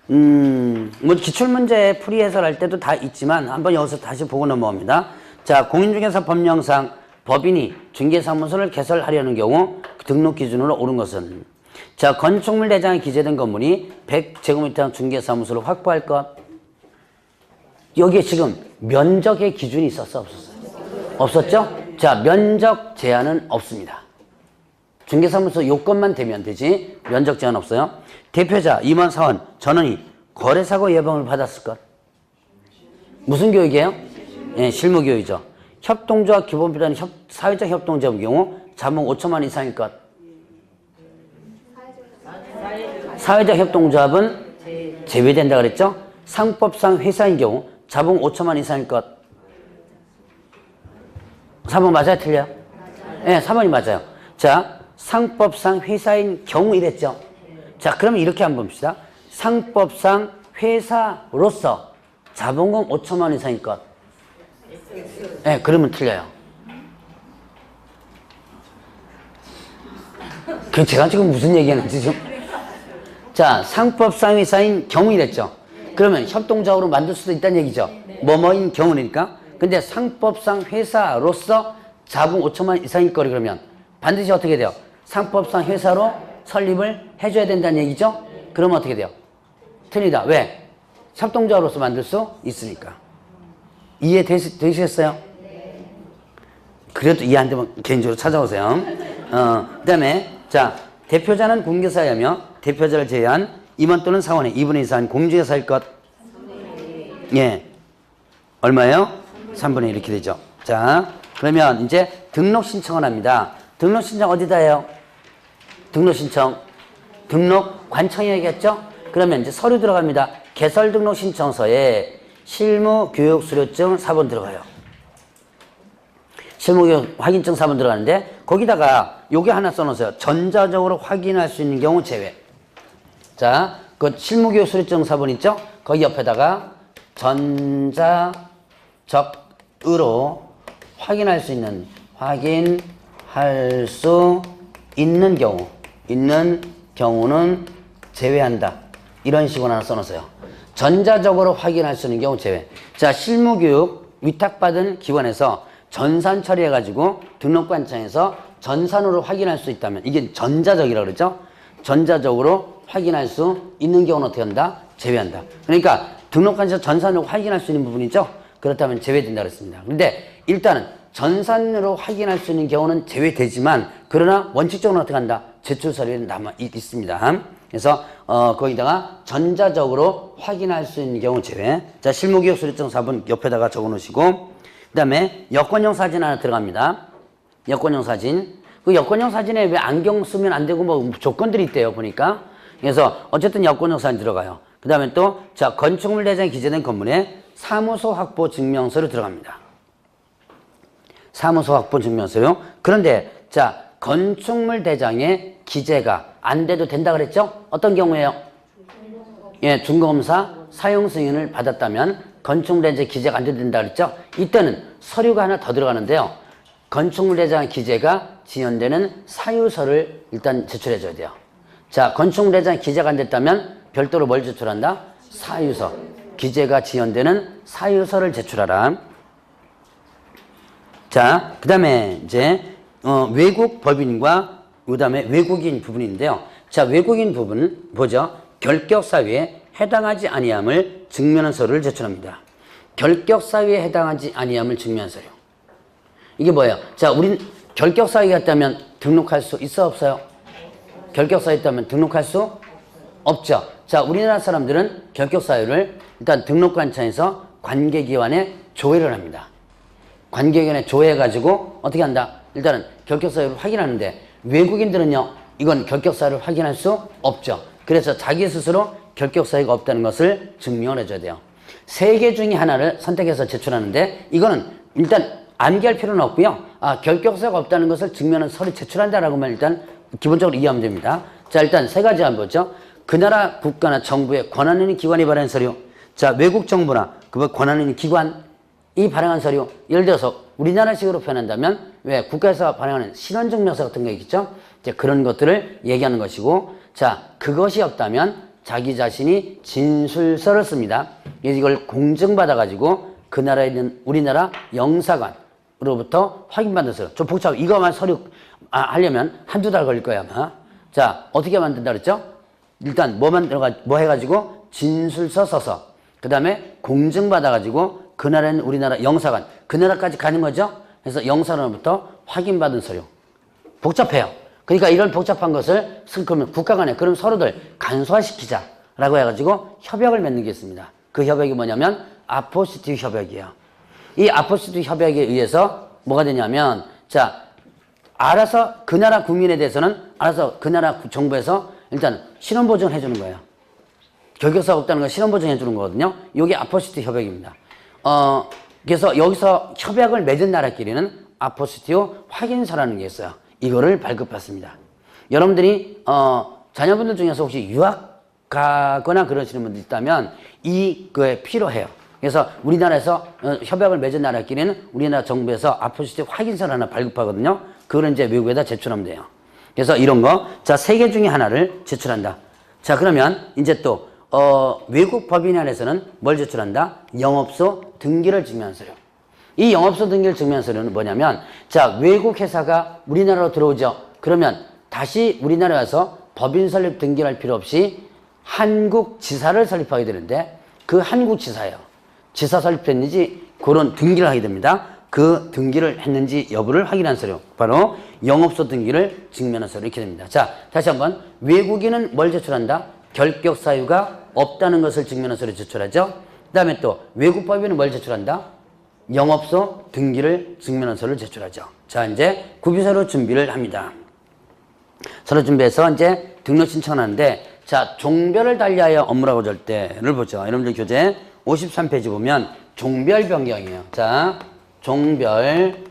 뭐 기출문제 풀이 해설할 때도 다 있지만 한번 여기서 다시 보고 넘어옵니다. 자, 공인중개사 법령상 법인이 중개사무소를 개설하려는 경우 등록 기준으로 옳은 것은, 자, 건축물 대장에 기재된 건물이 100제곱미터 중개사무소를 확보할 것. 여기에 지금 면적의 기준이 있었어, 없었어요? 없었죠? 자, 면적 제한은 없습니다. 중개사무소 요건만 되면 되지 면적 제한 없어요. 대표자, 임원, 사원, 전원이 거래사고 예방을 받았을 것. 무슨 교육이에요? 예, 실무교육이죠. 협동조합 기본비라는 사회적 협동조합의 경우 자본 5천만 원 이상일 것. 사회적 협동조합은 제외된다 그랬죠? 상법상 회사인 경우 자본 5천만 원 이상일 것. 4번 맞아요? 틀려요? 네, 4번이 맞아요. 자, 상법상 회사인 경우 이랬죠? 자, 그러면 이렇게 한번 봅시다. 상법상 회사로서 자본금 5천만 원 이상일 것. 네, 그러면 틀려요. 그 제가 지금 무슨 얘기하는지 지금. 자, 상법상 회사인 경우 이랬죠? 그러면 협동조합으로 만들 수도 있다는 얘기죠? 뭐뭐인 경우니까. 근데 상법상 회사로서 자본 5천만 원 이상일 거리 그러면 반드시 어떻게 돼요? 상법상 회사로 설립을 해줘야 된다는 얘기죠? 그러면 어떻게 돼요? 틀리다. 왜? 협동조합으로서 만들 수 있으니까. 이해되시겠어요? 그래도 이해 안 되면 개인적으로 찾아오세요. 그 다음에, 자, 대표자는 공개사이며 대표자를 제외한 임원 또는 사원의 2분의 1 이상 공중개사일 것. 예. 얼마예요? 3분의 1 이렇게 되죠. 자, 그러면 이제 등록 신청을 합니다. 등록 신청 어디다 해요? 등록 신청. 등록 관청이겠죠? 그러면 이제 서류 들어갑니다. 개설 등록 신청서에 실무 교육 수료증 4번 들어가요. 실무 교육 확인증 4번 들어가는데 거기다가 요게 하나 써놓으세요. 전자적으로 확인할 수 있는 경우 제외. 자, 그 실무 교육 수료증 4번 있죠? 거기 옆에다가 전자적으로 확인할 수 있는 경우는 제외한다. 이런 식으로 하나 써놓으세요. 전자적으로 확인할 수 있는 경우 제외. 자, 실무교육 위탁받은 기관에서 전산 처리해가지고 등록관청에서 전산으로 확인할 수 있다면 이게 전자적이라고 그러죠? 전자적으로 확인할 수 있는 경우는 어떻게 한다? 제외한다. 그러니까 등록관청에서 전산으로 확인할 수 있는 부분이죠? 그렇다면 제외된다 그랬습니다. 근데 일단은 전산으로 확인할 수 있는 경우는 제외되지만 그러나 원칙적으로 어떻게 한다? 제출 서류는 남아 있습니다. 그래서 거기다가 전자적으로 확인할 수 있는 경우 제외. 자, 실무교육 수료증 4번 옆에다가 적어 놓으시고 그 다음에 여권용 사진 하나 들어갑니다. 여권용 사진. 그 여권용 사진에 왜 안경 쓰면 안 되고 뭐 조건들이 있대요 보니까. 그래서 어쨌든 여권용 사진 들어가요. 그 다음에 또 자, 건축물 대장에 기재된 건물에 사무소 확보 증명서로 들어갑니다. 사무소 확보 증명서요. 그런데 자, 건축물 대장에 기재가 안 돼도 된다 그랬죠? 어떤 경우에요? 예, 준검사 사용 승인을 받았다면 건축물 대장에 기재가 안 돼도 된다 그랬죠? 이때는 서류가 하나 더 들어가는데요. 건축물 대장 기재가 지연되는 사유서를 일단 제출해 줘야 돼요. 자, 건축물 대장 기재가 안 됐다면 별도로 뭘 제출한다? 사유서. 기재가 지연되는 사유서를 제출하라. 자, 그 다음에 이제 외국 법인과 그 다음에 외국인 부분인데요. 자, 외국인 부분은 보죠. 결격 사유에 해당하지 아니함을 증명하는 서류를 제출합니다. 결격 사유에 해당하지 아니함을 증명하는 서류. 이게 뭐예요? 자, 우린 결격 사유가 있다면 등록할 수 있어 없어요? 결격 사유 있다면 등록할 수 없죠. 자, 우리나라 사람들은 결격 사유를 일단 등록관청에서 관계기관에 조회를 합니다. 관계기관에 조회해가지고 어떻게 한다? 일단은 결격 사유를 확인하는데 외국인들은요, 이건 결격 사유를 확인할 수 없죠. 그래서 자기 스스로 결격 사유가 없다는 것을 증명을 해줘야 돼요. 세 개 중에 하나를 선택해서 제출하는데 이거는 일단 암기할 필요는 없고요. 아, 결격 사유가 없다는 것을 증명하는 서류 제출한다라고만 일단 기본적으로 이해하면 됩니다. 자, 일단 세 가지 한번 보죠. 그 나라 국가나 정부의 권한 있는 기관이 발행한 서류. 자, 외국 정부나 그 권한 있는 기관이 발행한 서류, 예를 들어서 우리나라식으로 표현한다면 왜 국가에서 발행하는 신원증명서 같은 거 있겠죠? 이제 그런 것들을 얘기하는 것이고, 자, 그것이 없다면 자기 자신이 진술서를 씁니다. 이걸 공증받아가지고 그 나라에 있는 우리나라 영사관으로부터 확인받은 서류. 좀 복잡해. 이거만 서류 하려면 한두 달 걸릴 거야, 아마. 자, 어떻게 만든다 그랬죠? 일단 뭐 해가지고 진술서 써서, 그 다음에 공증받아가지고 그 나라는 우리나라 영사관, 그 나라까지 가는 거죠? 그래서 영사관으로부터 확인받은 서류. 복잡해요. 그러니까 이런 복잡한 것을 그러면 국가 간에 그런 서류들 간소화시키자라고 해가지고 협약을 맺는 게 있습니다. 그 협약이 뭐냐면 아포시티브 협약이에요. 이 아포시티브 협약에 의해서 뭐가 되냐면, 자, 알아서 그 나라 국민에 대해서는 알아서 그 나라 정부에서 일단 신원보증을 해주는 거예요. 결격사가 없다는 걸 신원보증해 주는 거거든요. 이게 아포시티브 협약입니다. 그래서 여기서 협약을 맺은 나라끼리는 아포시티브 확인서라는 게 있어요. 이거를 발급받습니다. 여러분들이 자녀분들 중에서 혹시 유학 가거나 그러시는 분들 있다면 이거에 필요해요. 그래서 우리나라에서 협약을 맺은 나라끼리는 우리나라 정부에서 아포시티브 확인서를 하나 발급하거든요. 그걸 이제 외국에다 제출하면 돼요. 그래서 이런 거, 자, 3개 중에 하나를 제출한다. 자, 그러면 이제 또 외국 법인 안에서는 뭘 제출한다? 영업소 등기를 증명한 서류. 이 영업소 등기를 증명한 서류는 뭐냐면, 자, 외국 회사가 우리나라로 들어오죠. 그러면 다시 우리나라에 와서 법인 설립 등기를 할 필요 없이 한국 지사를 설립하게 되는데, 그 한국 지사예요. 지사 설립했는지 그런 등기를 하게 됩니다. 그 등기를 했는지 여부를 확인한 서류, 바로 영업소 등기를 증명한 서류, 이렇게 됩니다. 자, 다시 한번, 외국인은 뭘 제출한다? 결격 사유가 없다는 것을 증명한 서류 제출하죠. 그 다음에 또 외국 법인은 뭘 제출한다? 영업소 등기를 증명한 서류를 제출하죠. 자, 이제 구비서류 준비를 합니다. 서류 준비해서 이제 등록 신청하는데, 자, 종별을 달리하여 업무라고 할 때를 보죠. 여러분들 교재 53페이지 보면 종별 변경이에요. 자, 종별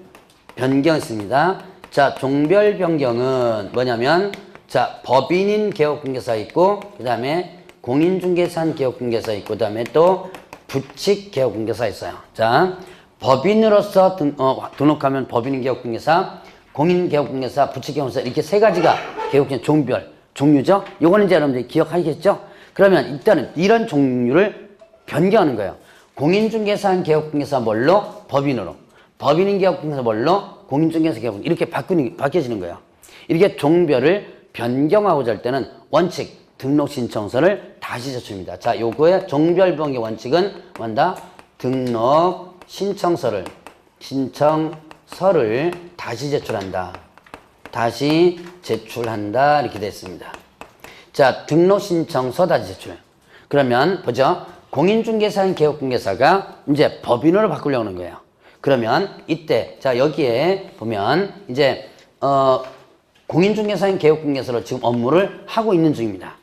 변경 있습니다. 자, 종별 변경은 뭐냐면, 자, 법인인 개업공개사 있고, 그 다음에 공인중개사인 개업공개사 있고, 그 다음에 또 부칙 개업공개사 있어요. 자, 법인으로서 등록하면 법인인 개업공개사, 공인 개업공개사, 부칙 개업공개사, 이렇게 3가지가 개업공개사 종별, 종류죠? 요거는 이제 여러분들이 기억하시겠죠? 그러면 일단은 이런 종류를 변경하는 거예요. 공인중개사인 개업공개사 뭘로? 법인으로. 법인인 개업공개사 뭘로? 공인중개사 개업공개사. 이렇게 바뀌어지는 거예요. 이렇게 종별을 변경하고자 할 때는 원칙, 등록 신청서를 다시 제출합니다. 자, 요거의 종별 변경 원칙은 뭔다? 등록 신청서를 다시 제출한다. 다시 제출한다. 이렇게 됐습니다. 자, 등록 신청서 다시 제출해요. 그러면 보죠. 공인중개사인 개업공개사가 이제 법인으로 바꾸려고 하는 거예요. 그러면 이때, 자, 여기에 보면 이제 공인중개사인 개업공개사로 지금 업무를 하고 있는 중입니다.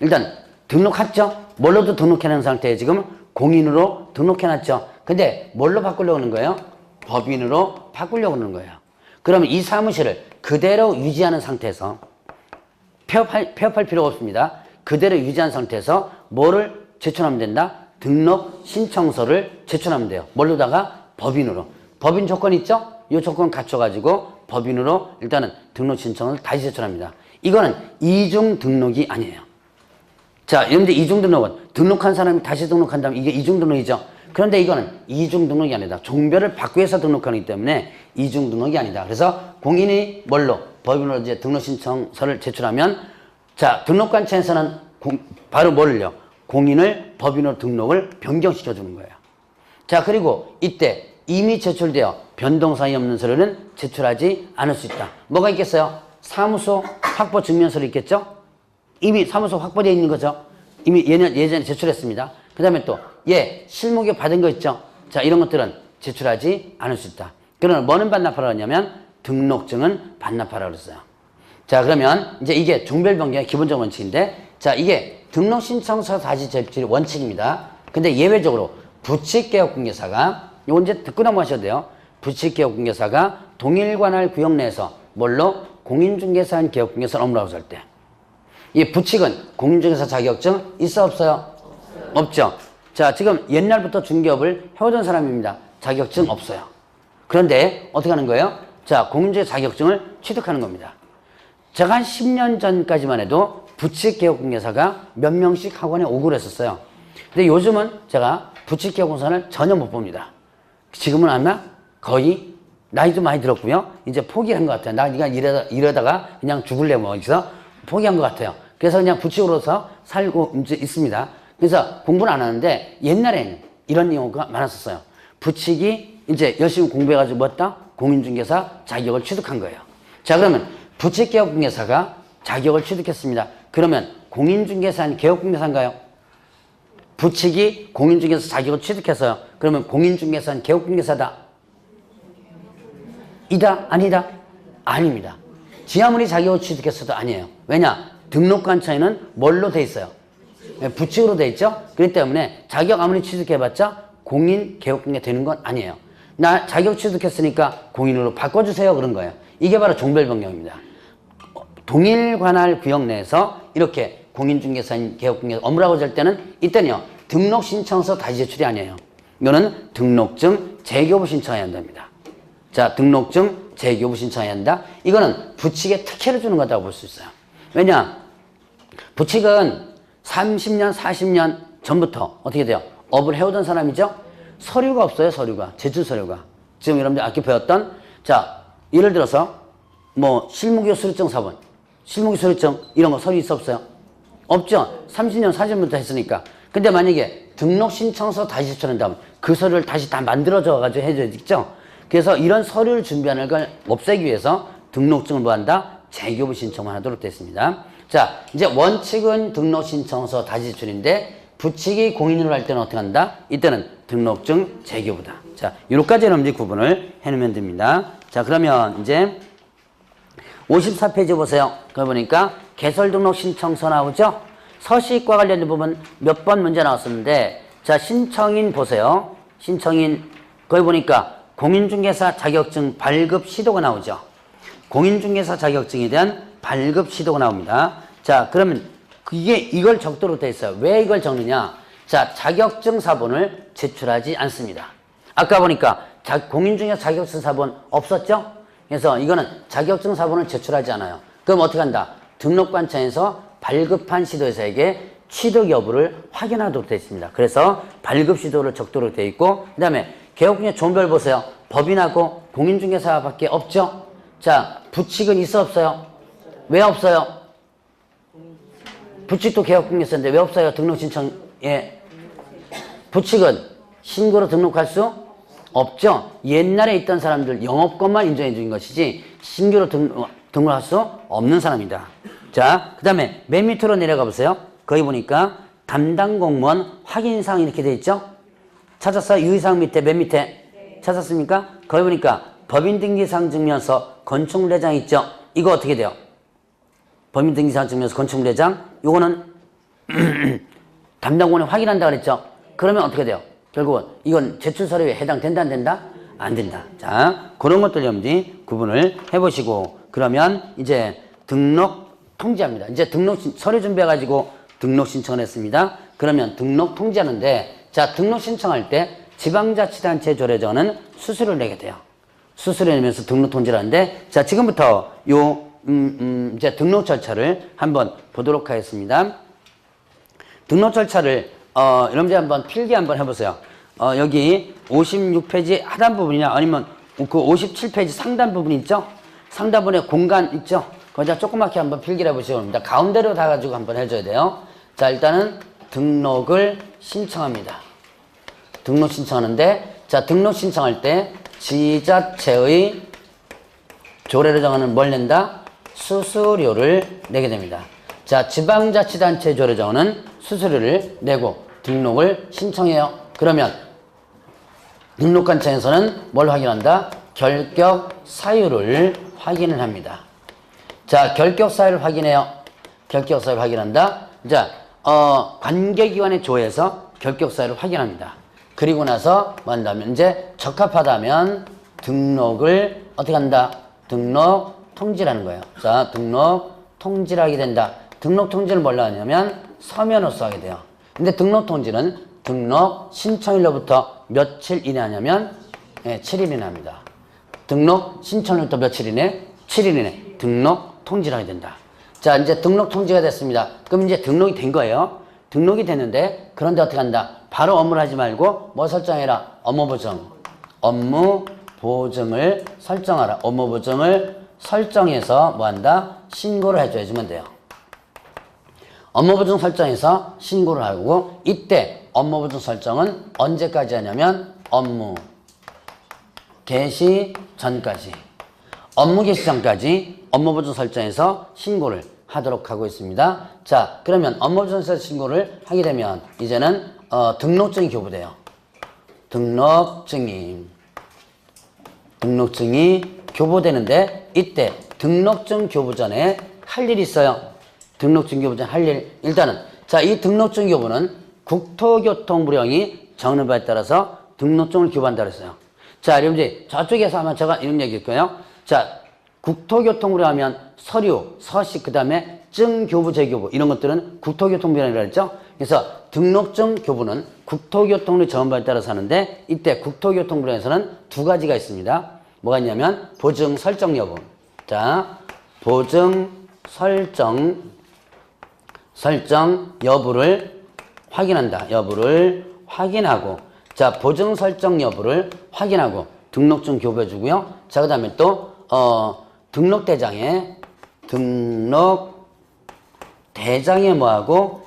일단 등록했죠? 뭘로도 등록해놓은 상태에 지금 공인으로 등록해놨죠? 근데 뭘로 바꾸려고 하는 거예요? 법인으로 바꾸려고 하는 거예요. 그러면 이 사무실을 그대로 유지하는 상태에서 폐업할 필요가 없습니다. 그대로 유지한 상태에서 뭐를 제출하면 된다? 등록 신청서를 제출하면 돼요. 뭘로다가? 법인으로. 법인 조건 있죠? 이 조건 갖춰가지고 법인으로 일단은 등록 신청을 다시 제출합니다. 이거는 이중 등록이 아니에요. 자, 여러분들 이중 등록은 등록한 사람이 다시 등록한다면 이게 이중 등록이죠. 그런데 이거는 이중 등록이 아니다. 종별을 바꾸어서 등록하기 때문에 이중 등록이 아니다. 그래서 공인이 뭘로? 법인으로 이제 등록 신청서를 제출하면, 자, 등록관청에서는 바로 뭐를요? 공인을 법인으로 등록을 변경시켜 주는 거예요. 자, 그리고 이때 이미 제출되어 변동사항이 없는 서류는 제출하지 않을 수 있다. 뭐가 있겠어요? 사무소 확보 증명서류 있겠죠? 이미 사무소 확보되어 있는 거죠. 이미 예전에 제출했습니다. 그 다음에 또 실무교육 받은 거 있죠? 자, 이런 것들은 제출하지 않을 수 있다. 그러나 뭐는 반납하라고 하냐면 등록증은 반납하라고 그랬어요. 자, 그러면 이제 이게 종별 변경의 기본적 원칙인데, 자, 이게 등록 신청서 다시 제출이 원칙입니다. 근데 예외적으로 부칙개업공개사가, 이건 이제 듣고 넘어가셔도 돼요. 부칙개업공개사가 동일 관할 구역 내에서 뭘로? 공인중개사인 개업공개사를 업무라고 할 때, 이 부칙은 공인중개사 자격증 있어 없어요? 없죠. 자, 지금 옛날부터 중개업을 해오던 사람입니다. 자격증 없어요. 그런데 어떻게 하는 거예요? 자, 공인중개사 자격증을 취득하는 겁니다. 제가 한 10년 전까지만 해도 부칙개업공개사가 몇 명씩 학원에 오고 그랬었어요. 근데 요즘은 제가 부칙개업공개사를 전혀 못 봅니다. 지금은 아마 거의 나이도 많이 들었고요. 이제 포기한 것 같아요. 나 니가 이러다가 그냥 죽을래 뭐 해서 포기한 것 같아요. 그래서 그냥 부칙으로서 살고 이제 있습니다. 그래서 공부는 안 하는데 옛날에는 이런 경우가 많았었어요. 부칙이 이제 열심히 공부해가지고 뭐 했다? 공인중개사 자격을 취득한 거예요. 자, 그러면 부칙개업공개사가 자격을 취득했습니다. 그러면 공인중개사는 개업공개사인가요? 부칙이 공인중개사 자격을 취득해서요. 그러면 공인중개사는 개업공개사다. 이다? 아니다? 아닙니다. 지 아무리 자격을 취득했어도 아니에요. 왜냐? 등록관청에는 뭘로 돼 있어요? 부칙으로 돼 있죠? 그렇기 때문에 자격 아무리 취득해봤자 공인, 개업공개 되는 건 아니에요. 나 자격 취득했으니까 공인으로 바꿔주세요. 그런 거예요. 이게 바로 종별변경입니다. 동일 관할 구역 내에서 이렇게 공인중개사인 개업공개 업무라고 할 때는 이때는요. 등록신청서 다시 제출이 아니에요. 이거는 등록증 재교부 신청해야 한답니다. 자, 등록증 재교부 신청해야 한다. 이거는 부칙에 특혜를 주는 거다고 볼 수 있어요. 왜냐? 부칙은 30년, 40년 전부터 어떻게 돼요? 업을 해오던 사람이죠? 서류가 없어요, 서류가. 제출 서류가. 지금 여러분들 아까 배웠던, 자, 예를 들어서, 뭐, 실무기업 수료증 사본, 실무기 수료증, 이런 거 서류 있어, 없어요? 없죠? 30년, 40년부터 했으니까. 근데 만약에 등록 신청서 다시 제출한다면 그 서류를 다시 다 만들어줘가지고 해줘야겠죠? 그래서 이런 서류를 준비하는 걸 없애기 위해서 등록증을 뭐 한다? 재교부 신청만 하도록 되어 있습니다. 자, 이제 원칙은 등록 신청서 다시 제출인데 부칙이 공인으로 할 때는 어떻게 한다? 이때는 등록증 재교부다. 자, 요렇게까지 여러분들이 구분을 해놓으면 됩니다. 자, 그러면 이제 54페이지 보세요. 그거 보니까 개설 등록 신청서 나오죠? 서식과 관련된 부분 몇 번 문제 나왔었는데, 자, 신청인 보세요. 신청인, 거기 보니까 공인중개사 자격증 발급 시도가 나오죠. 공인중개사 자격증에 대한 발급 시도가 나옵니다. 자, 그러면 이걸 적도록 되어 있어요. 왜 이걸 적느냐? 자, 자격증 사본을 제출하지 않습니다. 아까 보니까 공인중개사 자격증 사본 없었죠? 그래서 이거는 자격증 사본을 제출하지 않아요. 그럼 어떻게 한다? 등록관청에서 발급한 시도회사에게 취득 여부를 확인하도록 되어 있습니다. 그래서 발급 시도를 적도록 되어 있고, 그 다음에 개업공개 종별 보세요. 법인하고 공인중개사밖에 없죠? 자, 부칙은 있어, 없어요? 왜 없어요? 부칙도 개업공개사인데 왜 없어요? 등록신청에. 부칙은 신고로 등록할 수 없죠? 옛날에 있던 사람들 영업권만 인정해 준 것이지 신규로 등록할 수 없는 사람이다. 자, 그 다음에 맨 밑으로 내려가 보세요. 거기 보니까 담당 공무원 확인사항 이렇게 돼 있죠? 찾았어요? 유의사항 밑에 맨 밑에 찾았습니까? 거기 보니까 법인등기사항 증명서 건축물대장 있죠? 이거 어떻게 돼요? 법인등기사항 증명서 건축물대장 요거는 담당 공무원이 확인한다 그랬죠? 그러면 어떻게 돼요? 결국은 이건 제출 서류에 해당된다 안 된다? 안 된다. 자, 그런 것들 여러분들이 구분을 해보시고, 그러면 이제 등록 통지합니다. 이제 서류 준비해가지고 등록 신청을 했습니다. 그러면 등록 통지하는데, 자, 등록 신청할 때 지방자치단체 조례정은 수수료를 내게 돼요. 수수료 내면서 등록 통지를 하는데, 자, 지금부터 이제 등록 절차를 한번 보도록 하겠습니다. 등록 절차를 여러분들 한번 필기 한번 해보세요. 여기 56페이지 하단 부분이냐, 아니면 그 57페이지 상단 부분 있죠? 상단부분에 공간 있죠? 거기다 조그맣게 한번 필기를 해보시기 바랍니다. 가운데로 다 가지고 한번 해줘야 돼요. 자, 일단은 등록을 신청합니다. 등록 신청하는데, 자, 등록 신청할 때 지자체의 조례를 정하는 뭘 낸다? 수수료를 내게 됩니다. 자, 지방자치단체 조례 정하는 수수료를 내고 등록을 신청해요. 그러면 등록관청에서는 뭘 확인한다? 결격 사유를 확인을 합니다. 자, 결격 사유를 확인해요. 결격 사유를 확인한다. 자, 관계기관의 조회에서 결격 사유를 확인합니다. 그리고 나서 뭐 한다면 이제 적합하다면 등록을 어떻게 한다? 등록 통지라는 거예요. 자, 등록 통지를 하게 된다. 등록 통지를 뭘로 하냐면 서면으로써 하게 돼요. 근데 등록 통지는 등록 신청일로부터 며칠 이내 하냐면 7일 이내 합니다. 등록 신청일부터 며칠 이내? 7일 이내 등록 통지를 하게 된다. 자, 이제 등록 통지가 됐습니다. 그럼 이제 등록이 된 거예요. 등록이 됐는데 그런데 어떻게 한다? 바로 업무를 하지 말고 뭐 설정해라? 업무 보증. 업무 보증을 설정하라. 업무 보증을 설정해서 뭐 한다? 신고를 해줘야지만 돼요. 업무 보증 설정해서 신고를 하고 이때 업무 보증 설정은 언제까지 하냐면 업무 개시 전까지. 업무 개시 전까지 업무 보증 설정해서 신고를 하도록 하고 있습니다. 자, 그러면 업무 보증 설정 신고를 하게 되면 이제는 등록증이 교부돼요. 등록증이 교부되는데 이때 등록증 교부 전에 할 일이 있어요. 등록증 교부 전에 할 일. 일단은 자, 이 등록증 교부는 국토교통부령이 정하는 바에 따라서 등록증을 교부한다 그랬어요. 자, 여러분들 저쪽에서 아마 제가 이런 얘기일 거예요. 자, 국토교통부령 하면 서류, 서식, 그 다음에 증, 교부, 재교부 이런 것들은 국토교통부령이라고 했죠. 그래서 등록증 교부는 국토교통부령 정한 바에 따라서 하는데 이때 국토교통부령에서는 두 가지가 있습니다. 뭐가 있냐면 보증 설정 여부. 자, 보증 설정 여부를 확인한다. 여부를 확인하고 자, 보증 설정 여부를 확인하고 등록증 교부해 주고요. 자, 그 다음에 또 등록대장에 뭐하고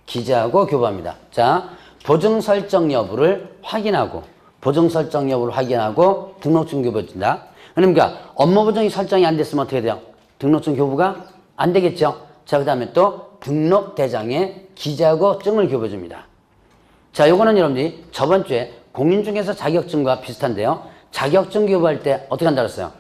기재하고 교부합니다. 자, 보증 설정 여부를 확인하고 등록증 교부해 준다. 그러니까 업무 보증이 설정이 안 됐으면 어떻게 돼요? 등록증 교부가 안 되겠죠. 자, 그 다음에 또 등록대장에 기재하고 증을 교부해 줍니다. 자, 요거는 여러분들이 저번 주에 공인중개사 자격증과 비슷한데요. 자격증 교부할 때 어떻게 한다 그랬어요?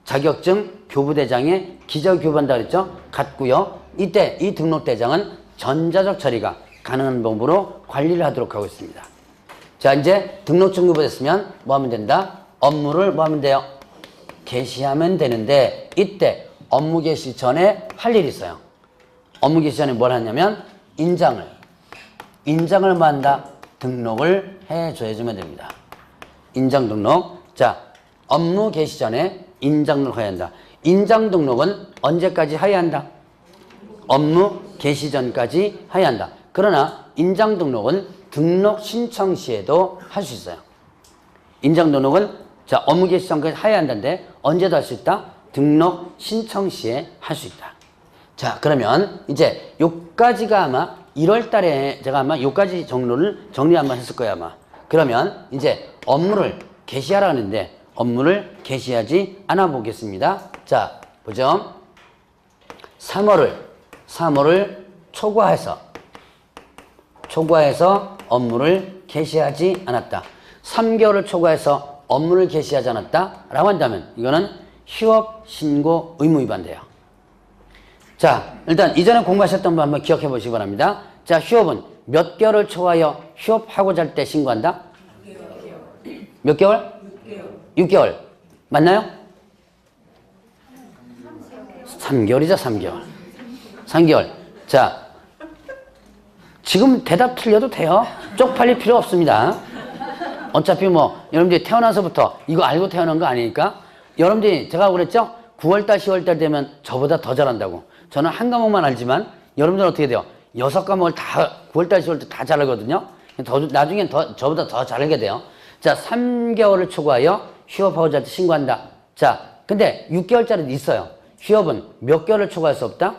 자격증 교부대장에 기재하고 교부한다 그랬죠? 같고요. 이때 이 등록대장은 전자적 처리가 가능한 방법으로 관리를 하도록 하고 있습니다. 자, 이제 등록증 교부됐으면 뭐 하면 된다? 업무를 뭐 하면 돼요? 개시하면 되는데 이때 업무 개시 전에 할 일이 있어요. 업무 개시 전에 뭘 하냐면 인장을 뭐 한다? 등록을 해줘야지만 됩니다. 인장 등록. 자, 업무 개시 전에 인장 등록을 해야 한다. 인장 등록은 언제까지 해야 한다? 업무 개시 전까지 해야 한다. 그러나 인장 등록은 등록 신청 시에도 할 수 있어요. 인장 등록은 자, 업무 개시 전까지 해야 한다는데 언제도 할 수 있다? 등록 신청 시에 할 수 있다. 자, 그러면 이제 요까지가 아마 1월 달에 제가 아마 요까지 정리 한번 했을 거예요, 아마. 그러면 이제 업무를 개시하라 하는데 업무를 개시하지 않아 보겠습니다. 자, 보죠. 3월을 초과해서 업무를 개시하지 않았다. 3개월을 초과해서 업무를 개시하지 않았다 라고 한다면 이거는 휴업 신고 의무 위반돼요. 자, 일단 이전에 공부하셨던 분 한번 기억해 보시기 바랍니다. 자, 휴업은 몇 개월을 초과하여 휴업하고자 할 때 신고한다? 몇 개월? 6개월. 맞나요? 3개월이죠, 3개월. 자, 지금 대답 틀려도 돼요. 쪽팔릴 필요 없습니다. 어차피 뭐 여러분들이 태어나서부터 이거 알고 태어난 거 아니니까. 여러분들이 제가 그랬죠? 9월달 10월달 되면 저보다 더 잘한다고. 저는 한 과목만 알지만 여러분들은 어떻게 돼요? 6과목을 다 9월달 10월달 다 잘하거든요. 나중엔 저보다 더 잘하게 돼요. 자, 3개월을 초과하여 휴업하고자 할 때 신고한다. 자, 근데 6개월짜리도 있어요. 휴업은 몇 개월을 초과할 수 없다?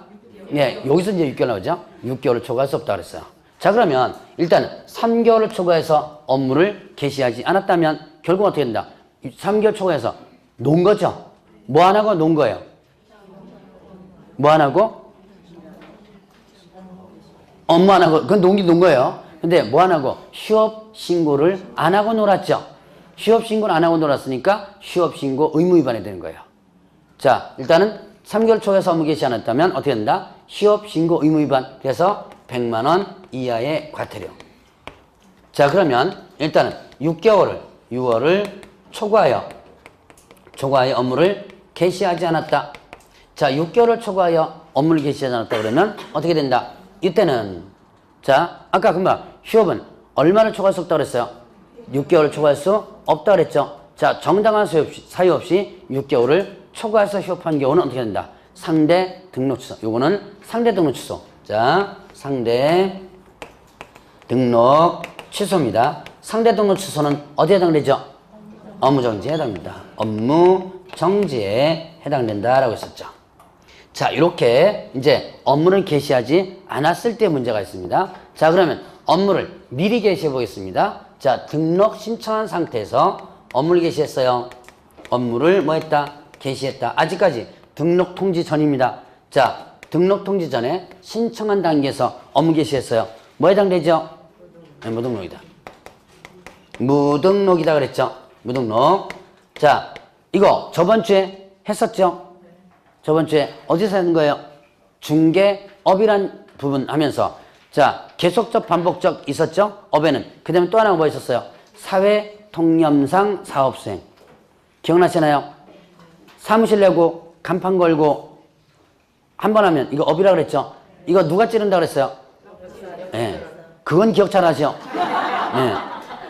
네, 여기서 이제 6개월 나오죠? 6개월을 초과할 수 없다 그랬어요. 자, 그러면 일단 3개월을 초과해서 업무를 개시하지 않았다면 결국 어떻게 된다? 3개월 초과해서 논 거죠? 뭐 안 하고 논 거예요? 뭐 안 하고? 업무 안 하고, 그건 논 거예요. 근데 뭐 안 하고? 휴업 신고를 안 하고 놀았죠? 휴업 신고를 안 하고 놀았으니까 휴업 신고 의무 위반이 되는 거예요. 자, 일단은 3개월 초에서 업무 개시 않았다면 어떻게 된다? 휴업 신고 의무 위반. 그래서 100만 원 이하의 과태료. 자, 그러면 일단은 6월을 초과하여 업무를 개시하지 않았다. 자, 6개월을 초과하여 업무를 개시하지 않았다 그러면 어떻게 된다? 이때는 자, 아까 금방 휴업은 얼마를 초과할 수 없다고 그랬어요? 6개월을 초과할 수 없다고 그랬죠? 자, 정당한 사유 없이 6개월을 초과해서 휴업한 경우는 어떻게 된다? 상대 등록 취소. 요거는 상대 등록 취소. 자, 상대 등록 취소입니다. 상대 등록 취소는 어디에 해당되죠? 업무 정지에 해당된다. 업무 정지에 해당된다라고 했었죠. 자, 이렇게 이제 업무를 개시하지 않았을 때 문제가 있습니다. 자, 그러면 업무를 미리 개시해 보겠습니다. 자, 등록 신청한 상태에서 업무를 개시했어요. 업무를 뭐 했다? 개시했다. 아직까지 등록 통지 전입니다. 자, 등록 통지 전에 신청한 단계에서 업무 개시했어요. 뭐에 해당되죠? 네, 무등록이다. 무등록이다 그랬죠? 무등록. 자, 이거 저번 주에 했었죠? 저번 주에 어디서 하는 거예요? 중개업이란 부분 하면서 자, 계속적 반복적 있었죠? 업에는. 그 다음에 또 하나가 뭐 있었어요? 사회통념상 사업수행. 기억나시나요? 사무실 내고 간판 걸고 한 번 하면 이거 업이라고 그랬죠? 이거 누가 찌른다 그랬어요? 예. 네. 그건 기억 잘 하죠? 예. 네.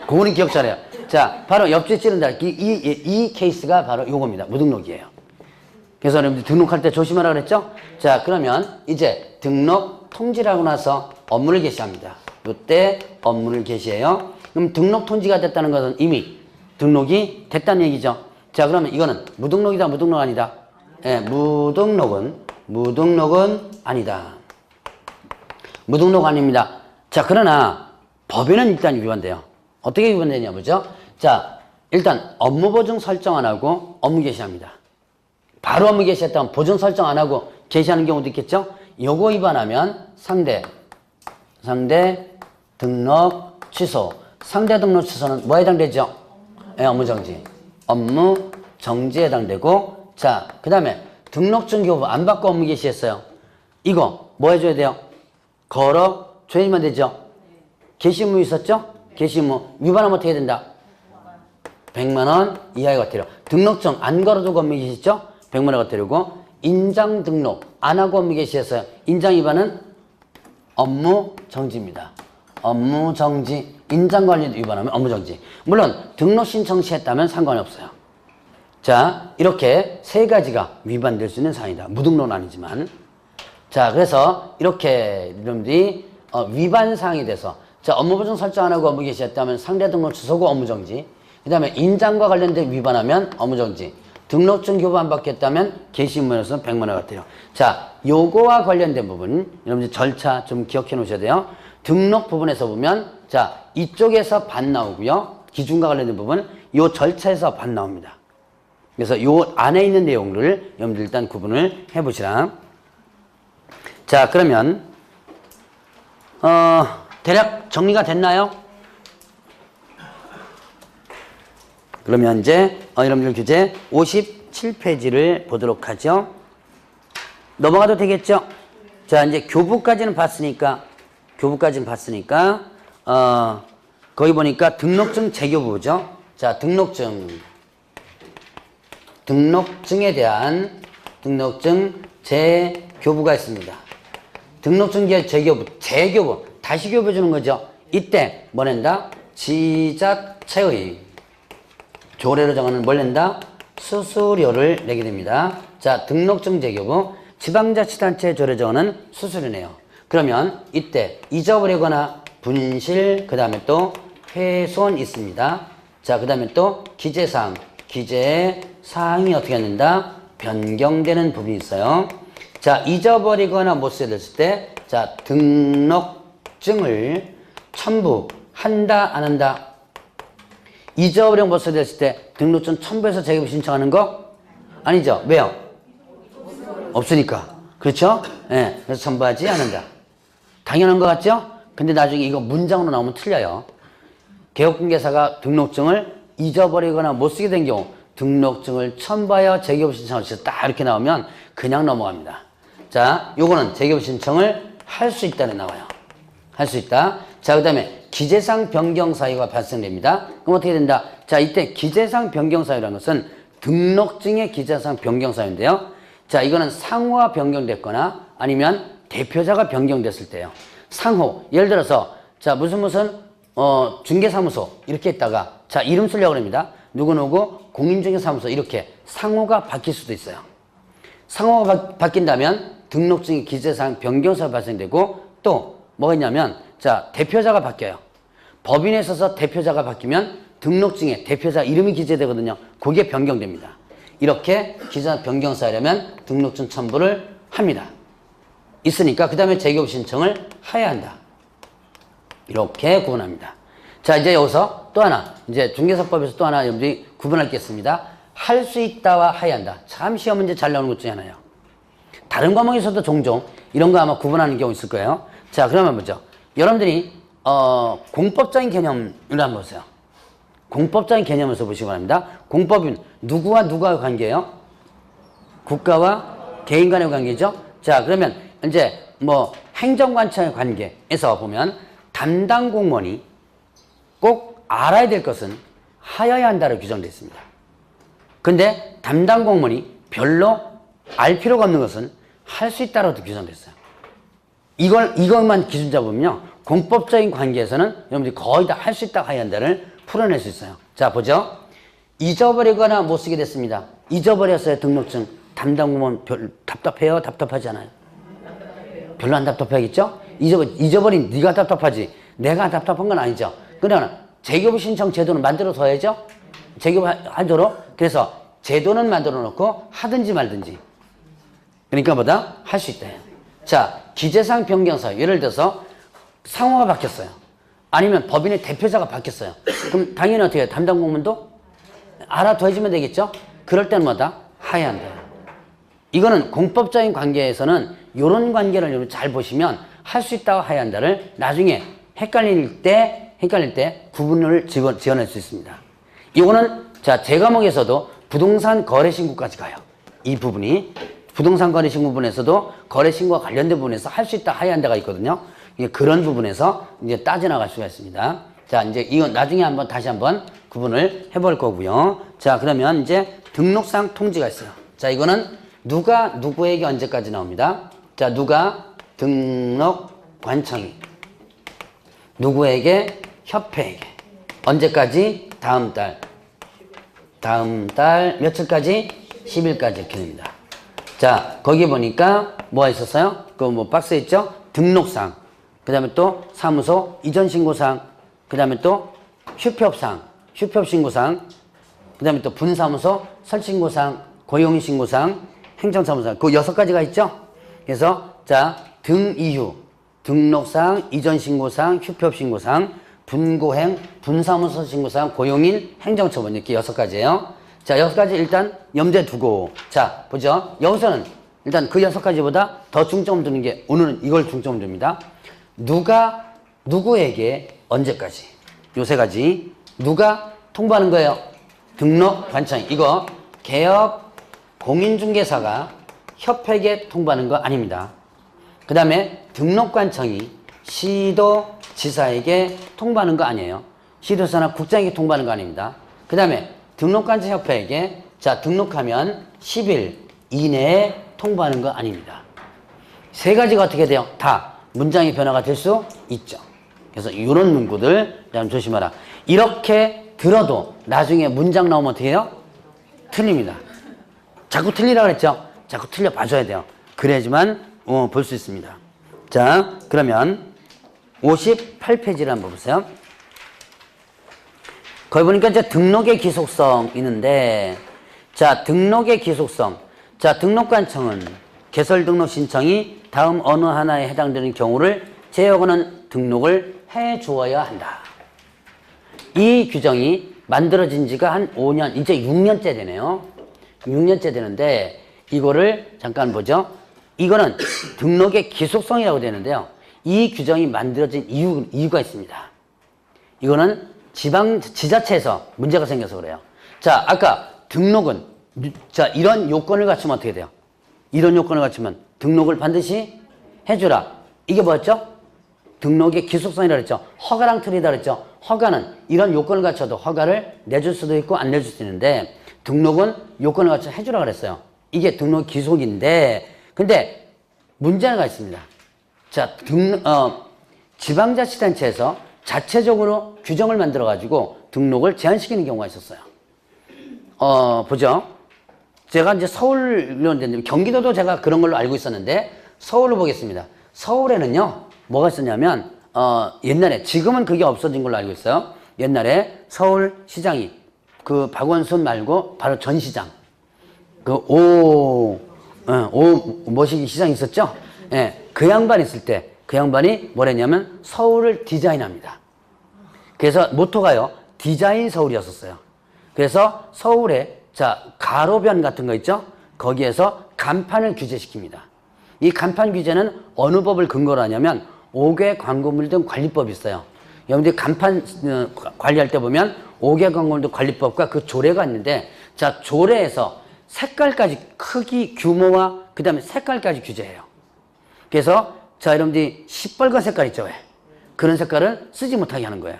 그거는 기억 잘해요. 자, 바로 옆집 찌른다. 이 케이스가 바로 요겁니다. 무등록이에요. 그래서 여러분들 등록할 때 조심하라 그랬죠? 자, 그러면 이제 등록 통지라고 나서 업무를 개시합니다. 이때 업무를 개시해요. 그럼 등록 통지가 됐다는 것은 이미 등록이 됐다는 얘기죠. 자, 그러면 이거는 무등록이다, 무등록 아니다? 예, 무등록은 아니다. 무등록 아닙니다. 자, 그러나 법에는 일단 위반돼요. 어떻게 위반되냐 보죠? 자, 일단 업무 보증 설정 안 하고 업무 개시합니다. 바로 업무 개시했다면 보증 설정 안 하고 개시하는 경우도 있겠죠? 요거 위반하면 상대 등록 취소. 상대 등록 취소는 뭐에 해당되죠? 네, 업무 정지. 업무 정지에 해당되고, 자, 그 다음에 등록증 교부 안 받고 업무 개시했어요. 이거 뭐 해줘야 돼요? 걸어 줘야만 되죠? 개시의무 있었죠? 개시의무 위반하면 어떻게 된다? 100만 원 이하의 과태료. 등록증 안 걸어두고 업무 개시했죠? 100만 원 과태료고, 인장 등록 안 하고 업무 개시했어요. 인장 위반은 업무 정지입니다. 업무 정지. 인장 관리도 위반하면 업무 정지. 물론 등록 신청 시 했다면 상관이 없어요. 자, 이렇게 세 가지가 위반될 수 있는 사항이다. 무등록은 아니지만. 자, 그래서 이렇게 여러분들이 위반 사항이 돼서, 자, 업무 보증 설정 안 하고 업무 개시했다면 상대 등록 취소고 업무 정지. 그 다음에 인장과 관련된 위반하면 업무 정지. 등록증 교부 안 받겠다면 개시의무에서 100만 원 과태료. 자, 요거와 관련된 부분 여러분들 절차 좀 기억해 놓으셔야 돼요. 등록 부분에서 보면 자, 이쪽에서 반 나오고요. 기준과 관련된 부분 요 절차에서 반 나옵니다. 그래서 요 안에 있는 내용을 여러분들 일단 구분을 해 보시라. 자, 그러면 대략 정리가 됐나요? 그러면 이제 여러분들 교재 57페이지를 보도록 하죠. 넘어가도 되겠죠? 자, 이제 교부까지는 봤으니까 거기 보니까 등록증 재교부죠. 자, 등록증에 대한 등록증 재교부가 있습니다. 등록증 재교부 다시 교부해 주는 거죠. 이때 뭐 낸다? 지자체의 조례로 정하는 뭘 낸다? 수수료를 내게 됩니다. 자, 등록증 재교부 지방자치단체 조례 정하는 수수료네요. 그러면 이때 잊어버리거나 분실, 그 다음에 또 훼손 있습니다. 자, 그 다음에 또 기재사항이 어떻게 된다? 변경되는 부분이 있어요. 자, 잊어버리거나 못 쓰게 됐을 때, 자, 등록증을 첨부한다, 안 한다? 잊어버리고 못 쓰게 됐을 때 등록증 첨부해서 재교부 신청하는 거? 아니죠. 왜요? 없으니까. 그렇죠? 예. 네, 그래서 첨부하지 않는다. 당연한 것 같죠? 근데 나중에 이거 문장으로 나오면 틀려요. 개업공개사가 등록증을 잊어버리거나 못 쓰게 된 경우 등록증을 첨부하여 재교부 신청을 딱 이렇게 나오면 그냥 넘어갑니다. 자, 요거는 재교부 신청을 할 수 있다는 나와요. 할 수 있다. 자, 그 다음에 기재사항 변경 사유가 발생됩니다. 그럼 어떻게 된다? 자, 이때 기재사항 변경 사유라는 것은 등록증의 기재사항 변경 사유인데요. 자, 이거는 상호가 변경됐거나 아니면 대표자가 변경됐을 때요. 상호, 예를 들어서 자, 무슨 중개사무소 이렇게 했다가 자 이름 쓰려고 합니다. 누구누구 공인중개사무소 이렇게 상호가 바뀔 수도 있어요. 상호가 바뀐다면 등록증의 기재사항 변경사가 발생되고 또 뭐가 있냐면 자 대표자가 바뀌어요. 법인에 있어서 대표자가 바뀌면 등록증에 대표자 이름이 기재되거든요. 그게 변경됩니다. 이렇게 기재사항 변경사하려면 등록증 첨부를 합니다. 있으니까 그 다음에 재개업 신청을 해야 한다. 이렇게 구분합니다. 자 이제 여기서 또 하나 이제 중개사법에서 또 하나 여러분들이 구분할 게 있습니다. 할 수 있다와 해야 한다. 참 시험 문제 잘 나오는 것 중에 하나예요. 다른 과목에서도 종종 이런 거 아마 구분하는 경우 있을 거예요. 자 그러면 뭐죠? 여러분들이 공법적인 개념을 한번 보세요. 공법적인 개념을 써보시기 바랍니다. 공법은 누구와 누가 관계예요? 국가와 개인 간의 관계죠. 자 그러면 이제 뭐 행정관청의 관계에서 보면 담당 공무원이 꼭 알아야 될 것은 하여야 한다로 규정되어 있습니다. 근데 담당 공무원이 별로 알 필요가 없는 것은 할 수 있다라고 규정되어 있어요. 이것만 기준 잡으면요. 공법적인 관계에서는 여러분들이 거의 다 할 수 있다 해야 한다를 풀어낼 수 있어요. 자 보죠. 잊어버리거나 못 쓰게 됐습니다. 잊어버렸어요. 등록증. 담당 공무원 답답해요? 답답하지 않아요? 별로 안 답답하겠죠? 잊어버린 네가 답답하지 내가 답답한 건 아니죠. 그러나 재개업 신청 제도는 만들어둬야죠. 재개업하도록 그래서 제도는 만들어 놓고 하든지 말든지 그러니까 뭐다? 할 수 있다. 자 기재사항 변경사 예를 들어서 상호가 바뀌었어요. 아니면 법인의 대표자가 바뀌었어요. 그럼 당연히 어떻게 해요? 담당 공무원도 알아둬주면 되겠죠? 그럴 때는 뭐다? 해야 한다. 이거는 공법적인 관계에서는 이런 관계를 여러분 잘 보시면 할 수 있다고 해야 한다를 나중에 헷갈릴 때 구분을 지어낼 수 있습니다. 이거는 자 제 과목에서도 부동산 거래신고까지 가요. 이 부분이 부동산 거래신고 부분에서도 거래신고와 관련된 부분에서 할 수 있다 해야 한다가 있거든요. 그런 부분에서 이제 따져나갈 수가 있습니다. 자 이제 이건 나중에 다시 한번 구분을 해볼 거고요. 자 그러면 이제 등록상 통지가 있어요. 자 이거는 누가 누구에게 언제까지 나옵니다. 자 누가 등록관청이 누구에게 협회에게 언제까지 다음 달 며칠까지 10일까지 이렇게 됩니다. 자 거기 보니까 뭐가 있었어요? 그 뭐 박스에 있죠? 등록상 그 다음에 또 사무소 이전신고상 그 다음에 또 휴표상 휴표신고상 그 다음에 또 분사무소 설신고상 고용신고상 행정사무상 그 6가지가 있죠? 그래서 자 등이유 등록상 이전신고상 휴표신고상 분고행 분사무소 신고상 고용인 행정처분 이렇게 6가지예요. 자 6가지 일단 염두에 두고 자 보죠. 여기서는 일단 그 6가지보다 더 중점을 두는 게 오늘은 이걸 중점을 둡니다. 누가 누구에게 언제까지 요 3가지 누가 통보하는 거예요? 등록관청 이거 개업 공인중개사가 협회에게 통보하는 거 아닙니다. 그 다음에 등록관청이 시도지사에게 통보하는 거 아니에요. 시도지사나 국장에게 통보하는 거 아닙니다. 그 다음에 등록관청 협회에게 자 등록하면 10일 이내에 통보하는 거 아닙니다. 3가지가 어떻게 돼요? 다 문장의 변화가 될 수 있죠. 그래서 이런 문구들 조심하라. 이렇게 들어도 나중에 문장 나오면 어떻게 해요? 틀립니다. 자꾸 틀리라고 그랬죠? 자꾸 틀려 봐줘야 돼요. 그래야지만 볼 수 있습니다. 자 그러면 58페이지를 한번 보세요. 거기 보니까 이제 등록의 기속성 있는데 자 등록의 기속성 자 등록관청은 개설 등록 신청이 다음 어느 하나에 해당되는 경우를 제외하고는 등록을 해 주어야 한다. 이 규정이 만들어진 지가 한 5년 이제 6년째 되네요. 6년째 되는데 이거를 잠깐 보죠. 이거는 등록의 기속성이라고 되는데요. 이 규정이 만들어진 이유가 있습니다. 이거는 지자체에서 문제가 생겨서 그래요. 자, 아까 등록은 자 이런 요건을 갖추면 어떻게 돼요? 이런 요건을 갖추면 등록을 반드시 해주라. 이게 뭐였죠? 등록의 기속성이라고 했죠. 허가랑 틀리다 그랬죠. 허가는 이런 요건을 갖춰도 허가를 내줄 수도 있고 안 내줄 수 있는데 등록은 요건을 갖춰 해주라 그랬어요. 이게 등록 기속인데 근데 문제가 있습니다. 자, 지방자치단체에서 자체적으로 규정을 만들어 가지고 등록을 제한시키는 경우가 있었어요. 보죠. 제가 이제 서울로 됐는데 경기도도 제가 그런 걸로 알고 있었는데 서울로 보겠습니다. 서울에는요 뭐가 있었냐면 옛날에, 지금은 그게 없어진 걸로 알고 있어요. 옛날에 서울시장이 그 박원순 말고 바로 전 시장, 그 뭐시 시장 있었죠? 예, 그 양반 있을 때 그 양반이 뭐랬냐면 서울을 디자인합니다. 그래서 모토가요 디자인 서울이었었어요. 그래서 서울에 가로변 같은 거 있죠? 거기에서 간판을 규제시킵니다. 이 간판 규제는 어느 법을 근거로 하냐면 5개 광고물 등 관리법이 있어요. 여러분들 간판 관리할 때 보면 5개 광고물 등 관리법과 그 조례가 있는데, 조례에서 색깔까지, 크기, 규모와 그 다음에 색깔까지 규제해요. 그래서 여러분들이 시뻘건 색깔 있죠, 왜? 그런 색깔을 쓰지 못하게 하는 거예요.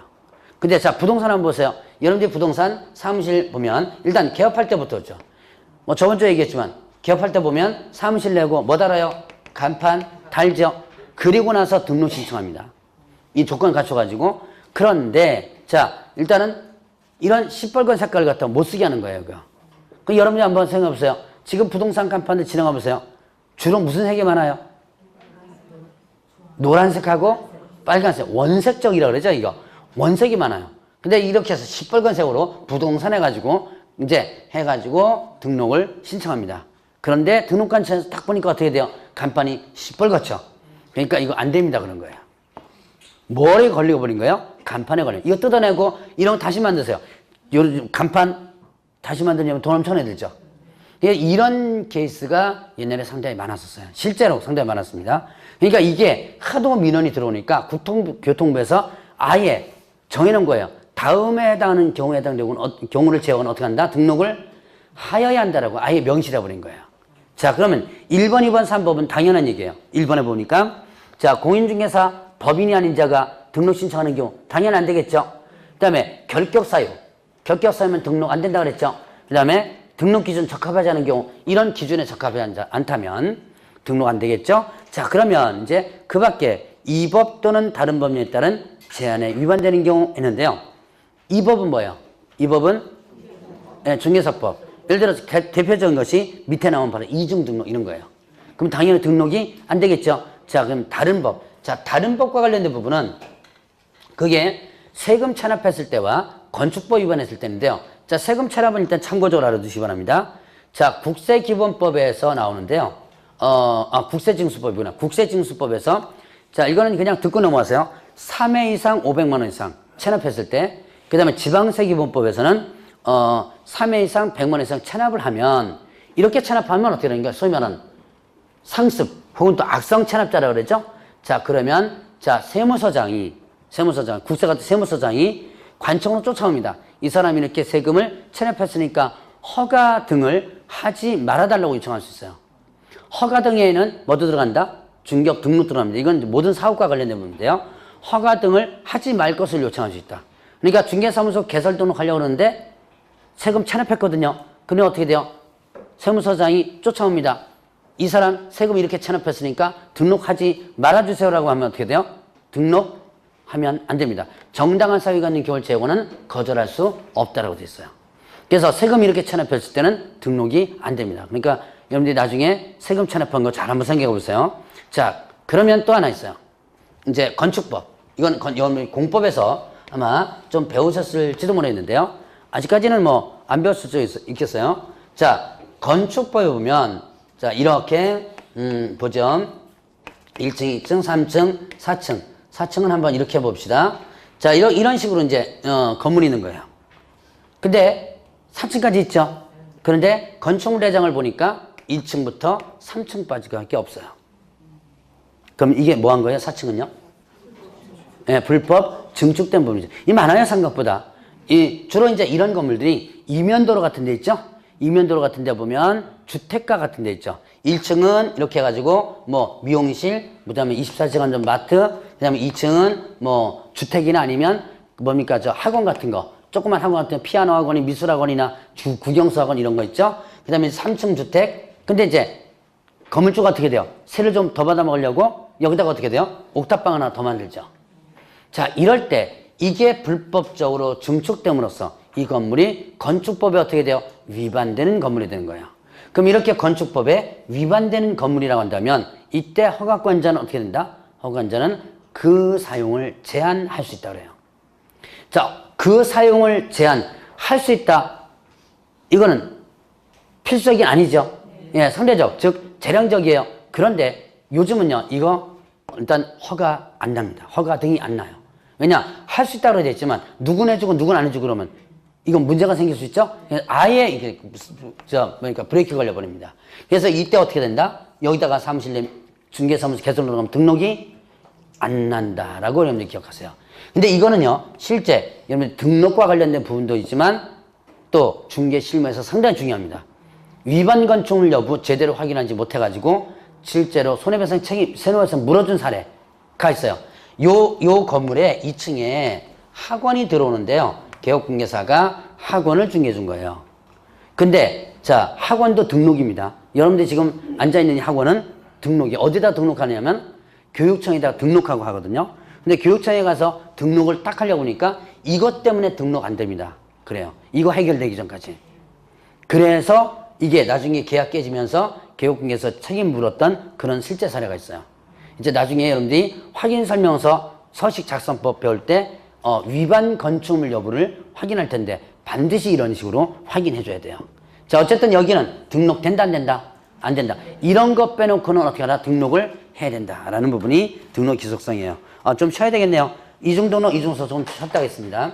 근데 부동산 한번 보세요. 여러분들이 부동산 사무실 보면 일단 개업할 때부터죠. 뭐 저번 주에 얘기했지만 개업할 때 보면 사무실 내고 뭐 달아요? 간판 달죠. 그리고 나서 등록 신청합니다. 이 조건 갖춰가지고. 그런데 일단은 이런 시뻘건 색깔 갖다 못 쓰게 하는 거예요. 그 여러분이 한번 생각해 보세요. 지금 부동산 간판을 지나가 보세요. 주로 무슨 색이 많아요? 노란색하고 빨간색, 원색적이라고 그러죠, 이거. 원색이 많아요. 근데 이렇게 해서 시뻘건 색으로 부동산 해가지고 등록을 신청합니다. 그런데 등록관청에서 딱 보니까 어떻게 돼요? 간판이 시뻘겋죠. 그러니까 이거 안 됩니다, 그런 거예요. 뭐에 걸리고 버린 거예요? 간판에 걸려. 이거 뜯어내고 이런 거 다시 만드세요. 요 간판 다시 만들려면 돈 엄청 내야 되죠. 이런 케이스가 옛날에 상당히 많았었어요. 실제로 상당히 많았습니다. 그러니까 이게 하도 민원이 들어오니까 교통부에서 아예 정해놓은 거예요. 다음에 해당하는 경우에 해당되고는 경우를 제외하고는 어떻게 한다? 등록을 하여야 한다라고 아예 명시해 버린 거예요. 그러면 1번, 2번, 3번은 당연한 얘기예요. 1번에 보니까 공인중개사 법인이 아닌 자가 등록 신청하는 경우 당연히 안 되겠죠. 그 다음에 결격사유면 등록 안 된다 그랬죠. 그 다음에 등록 기준 적합하지 않은 경우, 이런 기준에 적합하지 않다면 등록 안 되겠죠. 그러면 이제 그 밖에 이 법 또는 다른 법률에 따른 제한에 위반되는 경우 있는데요. 이 법은 뭐예요? 이 법은 중개사법. 예를 들어서 대표적인 것이 밑에 나온 바로 이중등록 이런 거예요. 그럼 당연히 등록이 안 되겠죠. 그럼 다른 법. 다른 법과 관련된 부분은 그게 세금 찬압했을 때와 건축법 위반했을 때인데요. 세금 찬압은 일단 참고적으로 알아두시기 바랍니다. 국세기본법에서 나오는데요. 국세징수법이구나. 국세징수법에서 이거는 그냥 듣고 넘어가세요. 3회 이상 500만 원 이상 체납했을 때, 그 다음에 지방세기본법에서는 3회 이상 100만 원 이상 체납을 하면, 이렇게 체납하면 어떻게 되는 거야? 소위 말하는 상습 혹은 또 악성 체납자라고 그러죠. 그러면 세무서장이 국세 같은 세무서장이 관청으로 쫓아옵니다. 이 사람이 이렇게 세금을 체납했으니까 허가 등을 하지 말아달라고 요청할 수 있어요. 허가 등에는 뭐도 들어간다? 중개업 등록 들어갑니다. 이건 모든 사업과 관련된 부분인데요. 허가 등을 하지 말 것을 요청할 수 있다. 그러니까 중개사무소 개설 등록하려고 그러는데 세금 체납했거든요. 근데 어떻게 돼요? 세무서장이 쫓아옵니다. 이 사람 세금 이렇게 체납했으니까 등록하지 말아주세요라고 하면 어떻게 돼요? 등록하면 안 됩니다. 정당한 사유가 있는 경우를 제외하고는 거절할 수 없다라고 되어 있어요. 그래서 세금 이렇게 체납했을 때는 등록이 안 됩니다. 그러니까 여러분들이 나중에 세금 체납한 거 잘 한번 생각해 보세요. 그러면 또 하나 있어요. 이제 건축법. 이건 공법에서 아마 좀 배우셨을지도 모르겠는데요. 아직까지는 뭐 안 배웠을 수 있겠어요. 건축법에 보면 이렇게 보죠. 1층, 2층, 3층, 4층. 4층은 한번 이렇게 해봅시다. 이런 식으로 이제 건물이 있는 거예요. 근데 4층까지 있죠. 그런데 건축물대장을 보니까 1층부터 3층까지가 밖에 없어요. 그럼 이게 뭐 한 거예요? 4층은요? 불법 증축된 부분이죠. 이 많아요, 생각보다. 주로 이제 이런 건물들이 이면도로 같은 데 있죠? 이면도로 같은 데 보면 주택가 같은 데 있죠. 1층은 이렇게 해가지고 뭐 미용실, 그 다음에 24시간 전 마트, 그 다음에 2층은 뭐 주택이나 아니면 뭡니까 학원 같은 거, 조그만 학원 같은 거, 피아노 학원이 미술 학원이나 구경수 학원 이런 거 있죠. 그 다음에 3층 주택. 근데 이제 건물주가 어떻게 돼요? 세를 좀 더 받아 먹으려고 여기다가 어떻게 돼요? 옥탑방 하나 더 만들죠. 자, 이럴 때 이게 불법적으로 증축됨으로써 이 건물이 건축법에 어떻게 돼요? 위반되는 건물이 되는 거예요. 그럼 이렇게 건축법에 위반되는 건물이라고 한다면 이때 허가권자는 어떻게 된다? 허가권자는 그 사용을 제한할 수 있다고 그래요. 자, 그 사용을 제한할 수 있다. 이거는 필수적이 아니죠. 예, 상대적, 즉 재량적이에요. 그런데 요즘은요, 이거 일단 허가 안 납니다. 허가 등이 안 나요. 왜냐? 할 수 있다고 되어 있지만 누군 해주고 누군 안 해주고 그러면 이건 문제가 생길 수 있죠? 아예 이게 그러니까 브레이크 걸려버립니다. 그래서 이때 어떻게 된다? 여기다가 사무실 중개사무소 개설로 가면 등록이 안 난다라고 여러분들 기억하세요. 근데 이거는요, 실제 여러분 등록과 관련된 부분도 있지만 또 중개 실무에서 상당히 중요합니다. 위반 건축물 여부 제대로 확인하지 못해가지고 실제로 손해배상 책임 세무에서 물어준 사례가 있어요. 요 건물에 2층에 학원이 들어오는데요. 개업공개사가 학원을 중개해 준 거예요. 근데 자, 학원도 등록입니다. 여러분들이 지금 앉아있는 이 학원은 등록이 어디다 등록하냐면 교육청에다 등록하고 하거든요. 근데 교육청에 가서 등록을 딱 하려고 하니까 이것 때문에 등록 안 됩니다. 그래요. 이거 해결되기 전까지. 그래서 이게 나중에 계약 깨지면서 개업공개에서 책임 물었던 그런 실제 사례가 있어요. 이제 나중에 여러분들이 확인 설명서 서식 작성법 배울 때 위반 건축물 여부를 확인할 텐데 반드시 이런 식으로 확인해 줘야 돼요. 자, 어쨌든 여기는 등록된다 안 된다? 안 된다. 이런 것 빼놓고는 어떻게 하나 등록을 해야 된다라는 부분이 등록 기속성이에요. 좀 쉬어야 되겠네요. 이 정도는 이 정도 좀 쉬었다 하겠습니다.